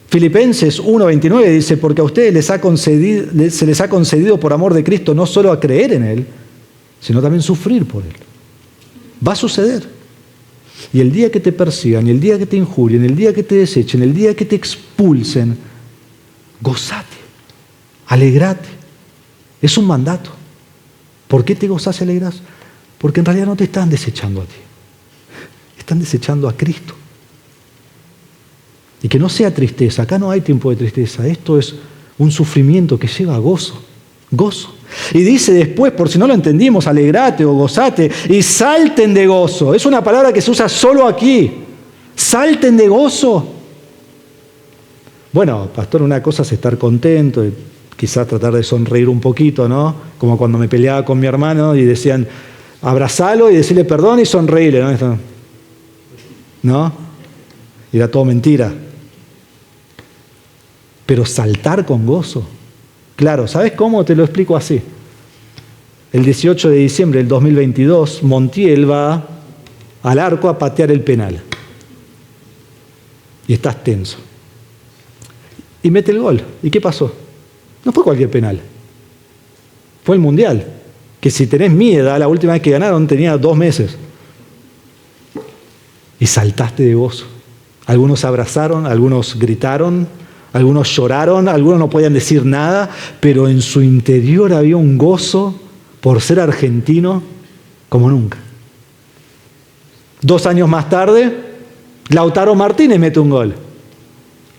Filipenses 1:29 dice, porque a ustedes se les ha concedido por amor de Cristo no solo a creer en Él, sino también sufrir por Él. Va a suceder. Y el día que te persigan, y el día que te injurien, el día que te desechen, el día que te expulsen, gozate, alegrate. Es un mandato. ¿Por qué te gozás y alegrás? Porque en realidad no te están desechando a ti. Están desechando a Cristo. Y que no sea tristeza. Acá no hay tiempo de tristeza. Esto es un sufrimiento que lleva a gozo. Gozo. Y dice después, por si no lo entendimos, alegrate o gozate y salten de gozo. Es una palabra que se usa solo aquí. Salten de gozo. Bueno, pastor, una cosa es estar contento y quizás tratar de sonreír un poquito, ¿no? Como cuando me peleaba con mi hermano y decían, abrazalo y decirle perdón y sonreírle, ¿no? ¿No? Y era todo mentira. Pero saltar con gozo. Claro, ¿sabes cómo? Te lo explico así. El 18 de diciembre del 2022, Montiel va al arco a patear el penal. Y estás tenso. Y mete el gol. ¿Y qué pasó? No fue cualquier penal. Fue el Mundial. Que si tenés mi edad, la última vez que ganaron tenía 2 meses. Y saltaste de gozo. Algunos se abrazaron, algunos gritaron, algunos lloraron, algunos no podían decir nada, pero en su interior había un gozo por ser argentino como nunca. 2 años más tarde, Lautaro Martínez mete un gol,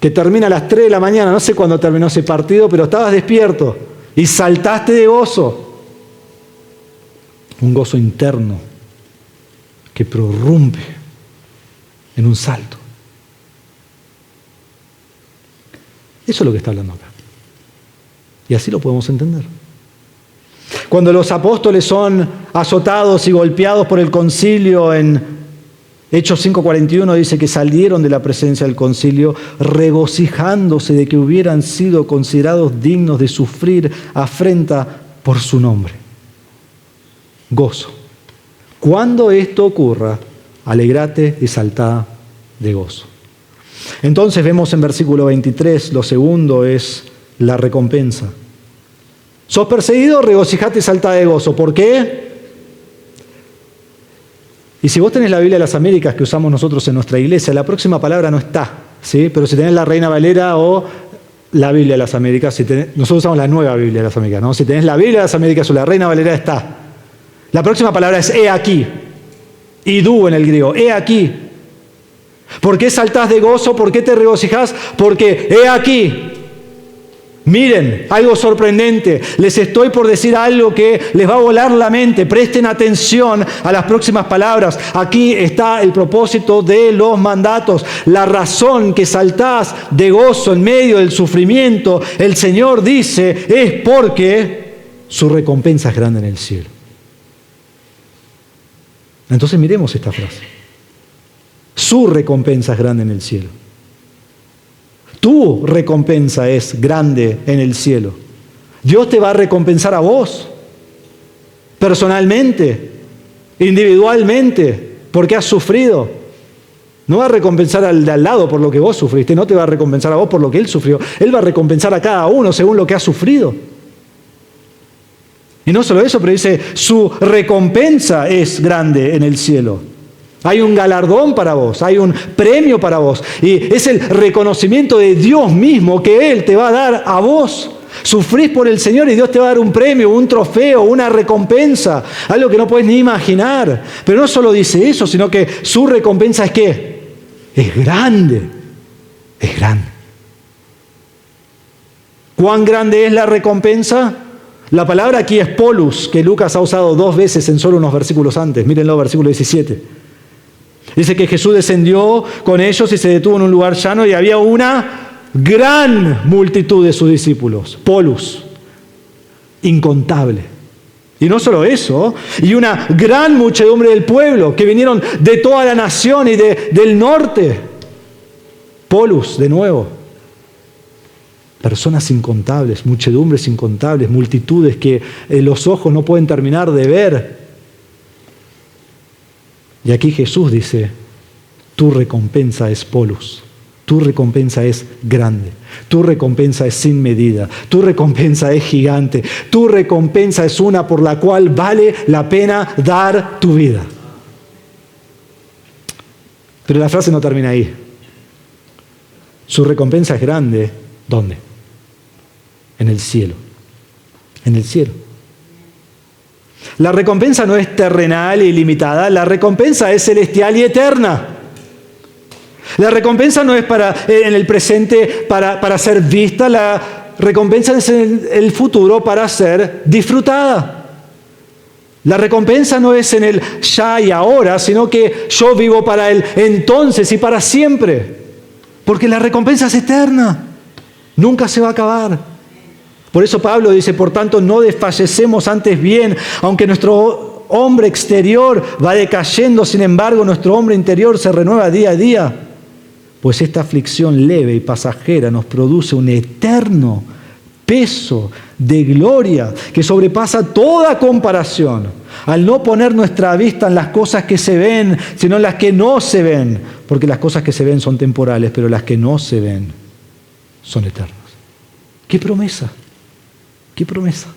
que termina a las 3 de la mañana, no sé cuándo terminó ese partido, pero estabas despierto y saltaste de gozo. Un gozo interno que prorrumpe en un salto. Eso es lo que está hablando acá. Y así lo podemos entender. Cuando los apóstoles son azotados y golpeados por el concilio, en Hechos 5:41 dice que salieron de la presencia del concilio regocijándose de que hubieran sido considerados dignos de sufrir afrenta por su nombre. Gozo. Cuando esto ocurra, alegrate y saltá de gozo. Entonces vemos en versículo 23, lo segundo es la recompensa. ¿Sos perseguido? Regocijate y saltá de gozo. ¿Por qué? Y si vos tenés la Biblia de las Américas que usamos nosotros en nuestra iglesia, la próxima palabra no está, ¿sí? Pero si tenés la Reina Valera o la Biblia de las Américas, nosotros usamos la nueva Biblia de las Américas, ¿no? Si tenés la Biblia de las Américas o la Reina Valera está. La próxima palabra es he aquí. Idú en el griego, he aquí. ¿Por qué saltás de gozo? ¿Por qué te regocijás? Porque he aquí. Miren, algo sorprendente. Les estoy por decir algo que les va a volar la mente. Presten atención a las próximas palabras. Aquí está el propósito de los mandatos. La razón que saltás de gozo en medio del sufrimiento, el Señor dice, es porque su recompensa es grande en el cielo. Entonces miremos esta frase. Su recompensa es grande en el cielo. Tu recompensa es grande en el cielo. Dios te va a recompensar a vos, personalmente, individualmente, porque has sufrido. No va a recompensar al de al lado por lo que vos sufriste, no te va a recompensar a vos por lo que él sufrió. Él va a recompensar a cada uno según lo que ha sufrido. Y no solo eso, pero dice, su recompensa es grande en el cielo. Hay un galardón para vos, hay un premio para vos. Y es el reconocimiento de Dios mismo que Él te va a dar a vos. Sufrís por el Señor y Dios te va a dar un premio, un trofeo, una recompensa. Algo que no puedes ni imaginar. Pero no solo dice eso, sino que su recompensa es ¿qué? Es grande. Es grande. ¿Cuán grande es la recompensa? La palabra aquí es polus, que Lucas ha usado 2 veces en solo unos versículos antes. Mírenlo, versículo 17. Dice que Jesús descendió con ellos y se detuvo en un lugar llano y había una gran multitud de sus discípulos. Polus, incontable. Y no solo eso, y una gran muchedumbre del pueblo que vinieron de toda la nación y del norte. Polus, de nuevo. Personas incontables, muchedumbres incontables, multitudes que los ojos no pueden terminar de ver. Y aquí Jesús dice, tu recompensa es polus, tu recompensa es grande, tu recompensa es sin medida, tu recompensa es gigante, tu recompensa es una por la cual vale la pena dar tu vida. Pero la frase no termina ahí. Su recompensa es grande, ¿dónde? En el cielo. En el cielo. La recompensa no es terrenal y limitada, la recompensa es celestial y eterna. La recompensa no es en el presente para ser vista, la recompensa es en el futuro para ser disfrutada. La recompensa no es en el ya y ahora, sino que yo vivo para el entonces y para siempre. Porque la recompensa es eterna, nunca se va a acabar. Por eso Pablo dice, por tanto, no desfallecemos antes bien, aunque nuestro hombre exterior va decayendo, sin embargo, nuestro hombre interior se renueva día a día. Pues esta aflicción leve y pasajera nos produce un eterno peso de gloria que sobrepasa toda comparación, al no poner nuestra vista en las cosas que se ven, sino en las que no se ven, porque las cosas que se ven son temporales, pero las que no se ven son eternas. ¡Qué promesa! ¿Qué promesa?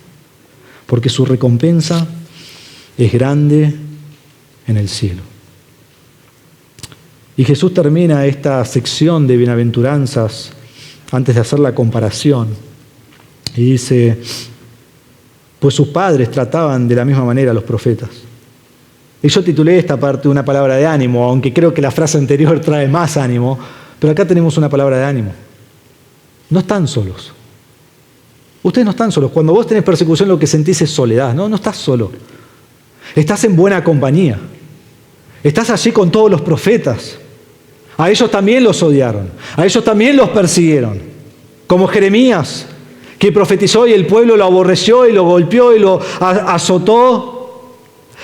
Porque su recompensa es grande en el cielo. Y Jesús termina esta sección de bienaventuranzas antes de hacer la comparación. Y dice, pues sus padres trataban de la misma manera a los profetas. Y yo titulé esta parte una palabra de ánimo, aunque creo que la frase anterior trae más ánimo, pero acá tenemos una palabra de ánimo. No están solos. Ustedes no están solos. Cuando vos tenés persecución, lo que sentís es soledad. No estás solo. Estás en buena compañía. Estás allí con todos los profetas. A ellos también los odiaron. A ellos también los persiguieron. Como Jeremías, que profetizó y el pueblo lo aborreció y lo golpeó y lo azotó.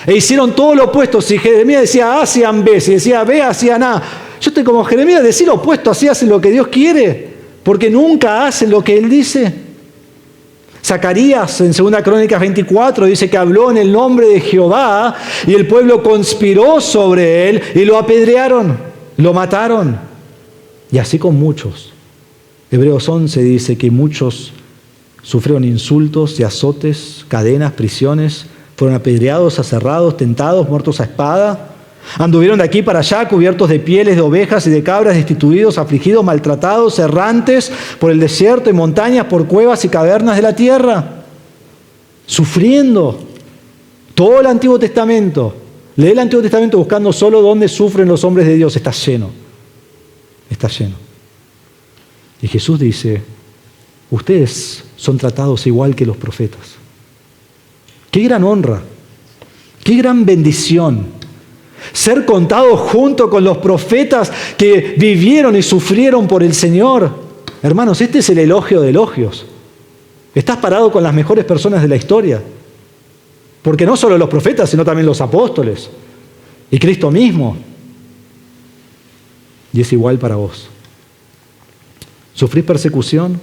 E hicieron todo lo opuesto. Si Jeremías decía A, hacían B. Si decía B, hacían A. Yo estoy como Jeremías, decir lo opuesto, así hacen lo que Dios quiere, porque nunca hacen lo que Él dice. Zacarías en 2 Crónicas 24 dice que habló en el nombre de Jehová y el pueblo conspiró sobre él y lo apedrearon, lo mataron. Y así con muchos. Hebreos 11 dice que muchos sufrieron insultos y azotes, cadenas, prisiones, fueron apedreados, aserrados, tentados, muertos a espada. Anduvieron de aquí para allá cubiertos de pieles de ovejas y de cabras, destituidos, afligidos, maltratados, errantes por el desierto y montañas, por cuevas y cavernas de la tierra. Sufriendo. Todo el Antiguo Testamento. Lee el Antiguo Testamento buscando solo dónde sufren los hombres de Dios. Está lleno. Está lleno. Y Jesús dice, ustedes son tratados igual que los profetas. ¡Qué gran honra! ¡Qué gran bendición! Ser contados junto con los profetas que vivieron y sufrieron por el Señor. Hermanos, este es el elogio de elogios. Estás parado con las mejores personas de la historia. Porque no solo los profetas, sino también los apóstoles. Y Cristo mismo. Y es igual para vos. ¿Sufrís persecución?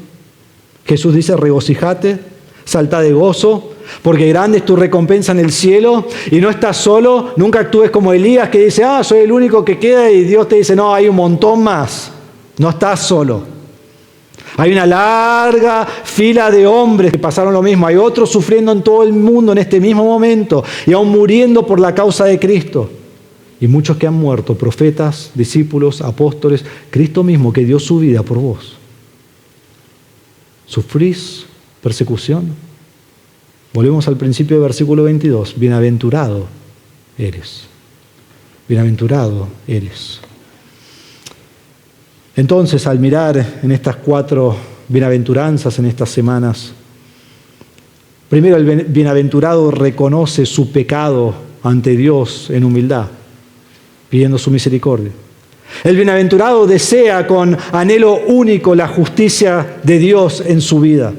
Jesús dice, regocijate, salta de gozo, porque grande es tu recompensa en el cielo. Y no estás solo, nunca actúes como Elías que dice, soy el único que queda, y Dios te dice, no, hay un montón más. No estás solo. Hay una larga fila de hombres que pasaron lo mismo. Hay otros sufriendo en todo el mundo en este mismo momento y aún muriendo por la causa de Cristo. Y muchos que han muerto, profetas, discípulos, apóstoles, Cristo mismo que dio su vida por vos. ¿Sufrís persecución? Volvemos al principio del versículo 22. Bienaventurado eres. Bienaventurado eres. Entonces, al mirar en estas 4 bienaventuranzas en estas semanas, primero el bienaventurado reconoce su pecado ante Dios en humildad, pidiendo su misericordia. El bienaventurado desea con anhelo único la justicia de Dios en su vida.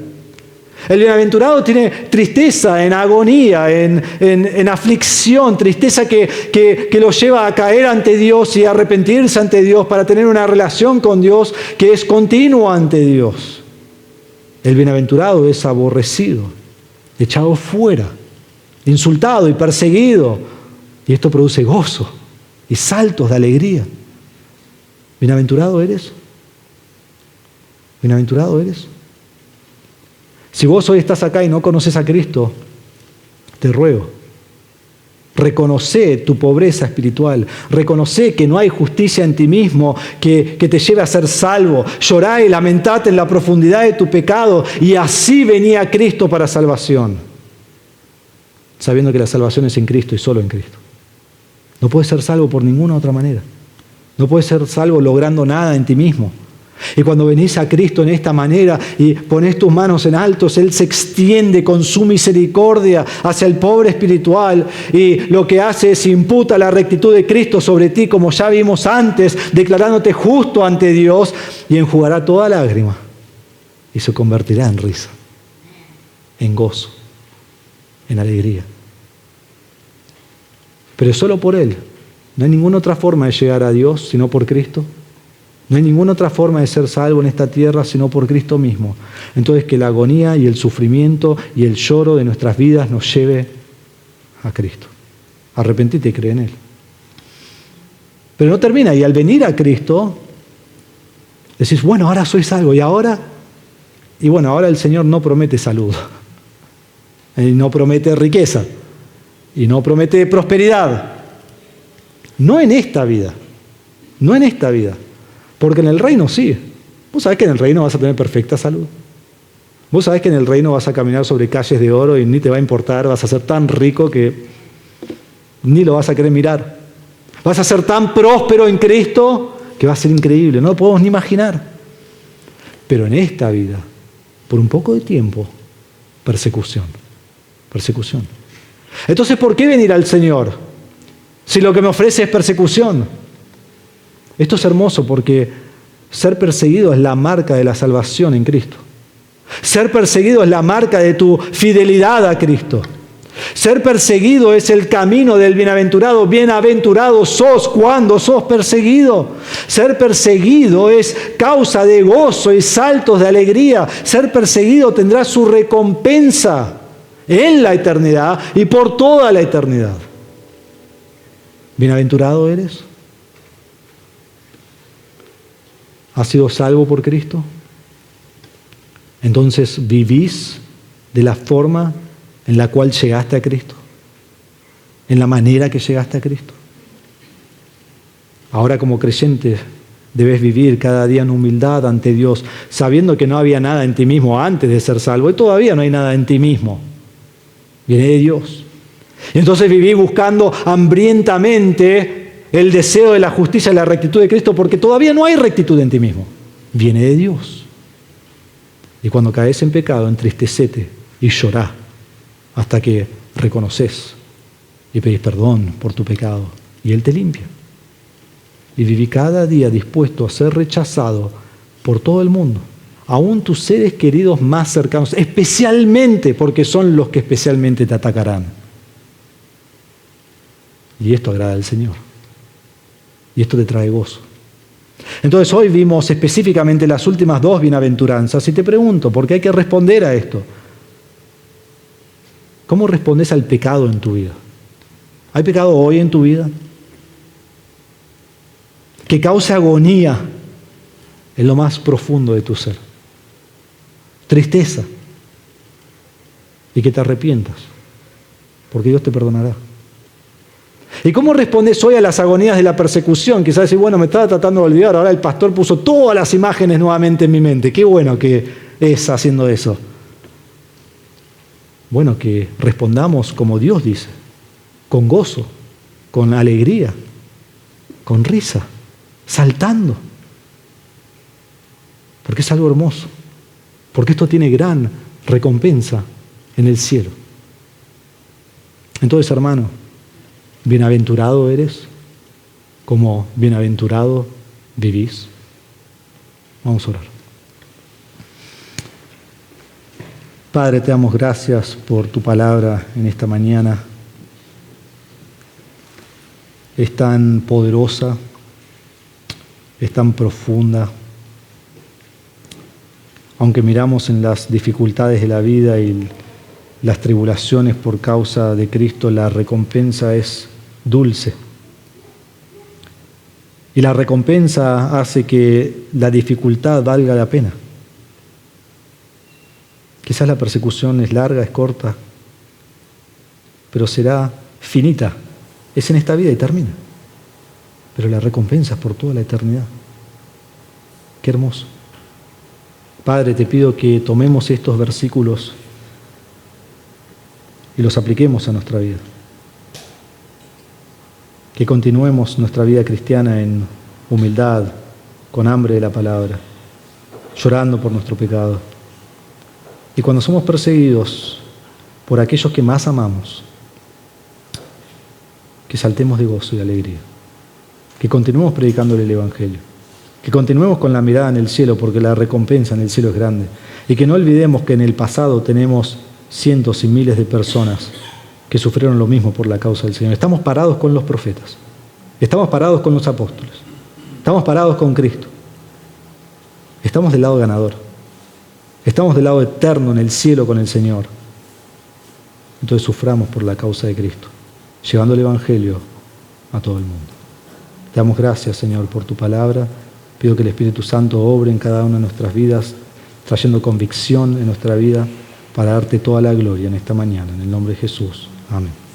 El bienaventurado tiene tristeza, en agonía, en aflicción, tristeza que lo lleva a caer ante Dios y a arrepentirse ante Dios para tener una relación con Dios que es continua ante Dios. El bienaventurado es aborrecido, echado fuera, insultado y perseguido. Y esto produce gozo y saltos de alegría. ¿Bienaventurado eres? ¿Bienaventurado eres? Si vos hoy estás acá y no conoces a Cristo, te ruego, reconoce tu pobreza espiritual, reconoce que no hay justicia en ti mismo que te lleve a ser salvo, llorá y lamentate en la profundidad de tu pecado, y así venía Cristo para salvación, sabiendo que la salvación es en Cristo y solo en Cristo. No puedes ser salvo por ninguna otra manera, no puedes ser salvo logrando nada en ti mismo. Y cuando venís a Cristo en esta manera y ponés tus manos en altos, Él se extiende con su misericordia hacia el pobre espiritual, y lo que hace es imputa la rectitud de Cristo sobre ti, como ya vimos antes, declarándote justo ante Dios, y enjugará toda lágrima y se convertirá en risa, en gozo, en alegría. Pero solo por Él. No hay ninguna otra forma de llegar a Dios sino por Cristo. No hay ninguna otra forma de ser salvo en esta tierra sino por Cristo mismo. Entonces, que la agonía y el sufrimiento y el lloro de nuestras vidas nos lleve a Cristo. Arrepentite y cree en Él. Pero no termina. Y al venir a Cristo, decís, bueno, ahora soy salvo. ¿Y ahora? Y bueno, ahora el Señor no promete salud. y no promete riqueza, y no promete prosperidad. No en esta vida, no en esta vida, porque en el reino sí. Vos sabés que en el reino vas a tener perfecta salud. Vos sabés que en el reino vas a caminar sobre calles de oro y ni te va a importar, vas a ser tan rico que ni lo vas a querer mirar. Vas a ser tan próspero en Cristo que va a ser increíble, no lo podemos ni imaginar. Pero en esta vida, por un poco de tiempo, persecución. Persecución. Entonces, ¿por qué venir al Señor si lo que me ofrece es persecución? Esto es hermoso porque ser perseguido es la marca de la salvación en Cristo. Ser perseguido es la marca de tu fidelidad a Cristo. Ser perseguido es el camino del bienaventurado. Bienaventurado sos cuando sos perseguido. Ser perseguido es causa de gozo y saltos de alegría. Ser perseguido tendrá su recompensa en la eternidad y por toda la eternidad. ¿Bienaventurado eres? ¿Has sido salvo por Cristo? Entonces, ¿vivís de la forma en la cual llegaste a Cristo? ¿En la manera que llegaste a Cristo? Ahora, como creyente, debes vivir cada día en humildad ante Dios, sabiendo que no había nada en ti mismo antes de ser salvo, y todavía no hay nada en ti mismo. Viene de Dios. Y entonces viví buscando hambrientamente el deseo de la justicia y la rectitud de Cristo, porque todavía no hay rectitud en ti mismo. Viene de Dios. Y cuando caes en pecado, entristecete y llorá hasta que reconoces y pedís perdón por tu pecado. Y Él te limpia. Y viví cada día dispuesto a ser rechazado por todo el mundo, aún tus seres queridos más cercanos, especialmente porque son los que especialmente te atacarán. Y esto agrada al Señor. Y esto te trae gozo. Entonces hoy vimos específicamente las últimas dos bienaventuranzas y te pregunto, porque hay que responder a esto. ¿Cómo respondes al pecado en tu vida? ¿Hay pecado hoy en tu vida? Que cause agonía en lo más profundo de tu ser. Tristeza. Y que te arrepientas, porque Dios te perdonará. ¿Y cómo respondes hoy a las agonías de la persecución? Quizás decís, bueno, me estaba tratando de olvidar, ahora el pastor puso todas las imágenes nuevamente en mi mente. Qué bueno que es haciendo eso. Bueno, que respondamos como Dios dice, con gozo, con alegría, con risa, saltando. Porque es algo hermoso, porque esto tiene gran recompensa en el cielo. Entonces, hermano, bienaventurado eres, como bienaventurado vivís. Vamos a orar. Padre, te damos gracias por tu palabra en esta mañana. Es tan poderosa, es tan profunda. Aunque miramos en las dificultades de la vida y las tribulaciones por causa de Cristo, la recompensa es dulce. Y la recompensa hace que la dificultad valga la pena. Quizás la persecución es larga, es corta, pero será finita. Es en esta vida y termina. Pero la recompensa es por toda la eternidad. Qué hermoso. Padre, te pido que tomemos estos versículos y los apliquemos a nuestra vida. Que continuemos nuestra vida cristiana en humildad, con hambre de la palabra, llorando por nuestro pecado. Y cuando somos perseguidos por aquellos que más amamos, que saltemos de gozo y de alegría. Que continuemos predicándole el Evangelio. Que continuemos con la mirada en el cielo, porque la recompensa en el cielo es grande. Y que no olvidemos que en el pasado tenemos cientos y miles de personas que sufrieron lo mismo por la causa del Señor. Estamos parados con los profetas. Estamos parados con los apóstoles. Estamos parados con Cristo. Estamos del lado ganador. Estamos del lado eterno en el cielo con el Señor. Entonces suframos por la causa de Cristo, llevando el Evangelio a todo el mundo. Te damos gracias, Señor, por tu palabra. Pido que el Espíritu Santo obre en cada una de nuestras vidas, trayendo convicción en nuestra vida, para darte toda la gloria en esta mañana. En el nombre de Jesús. Amén.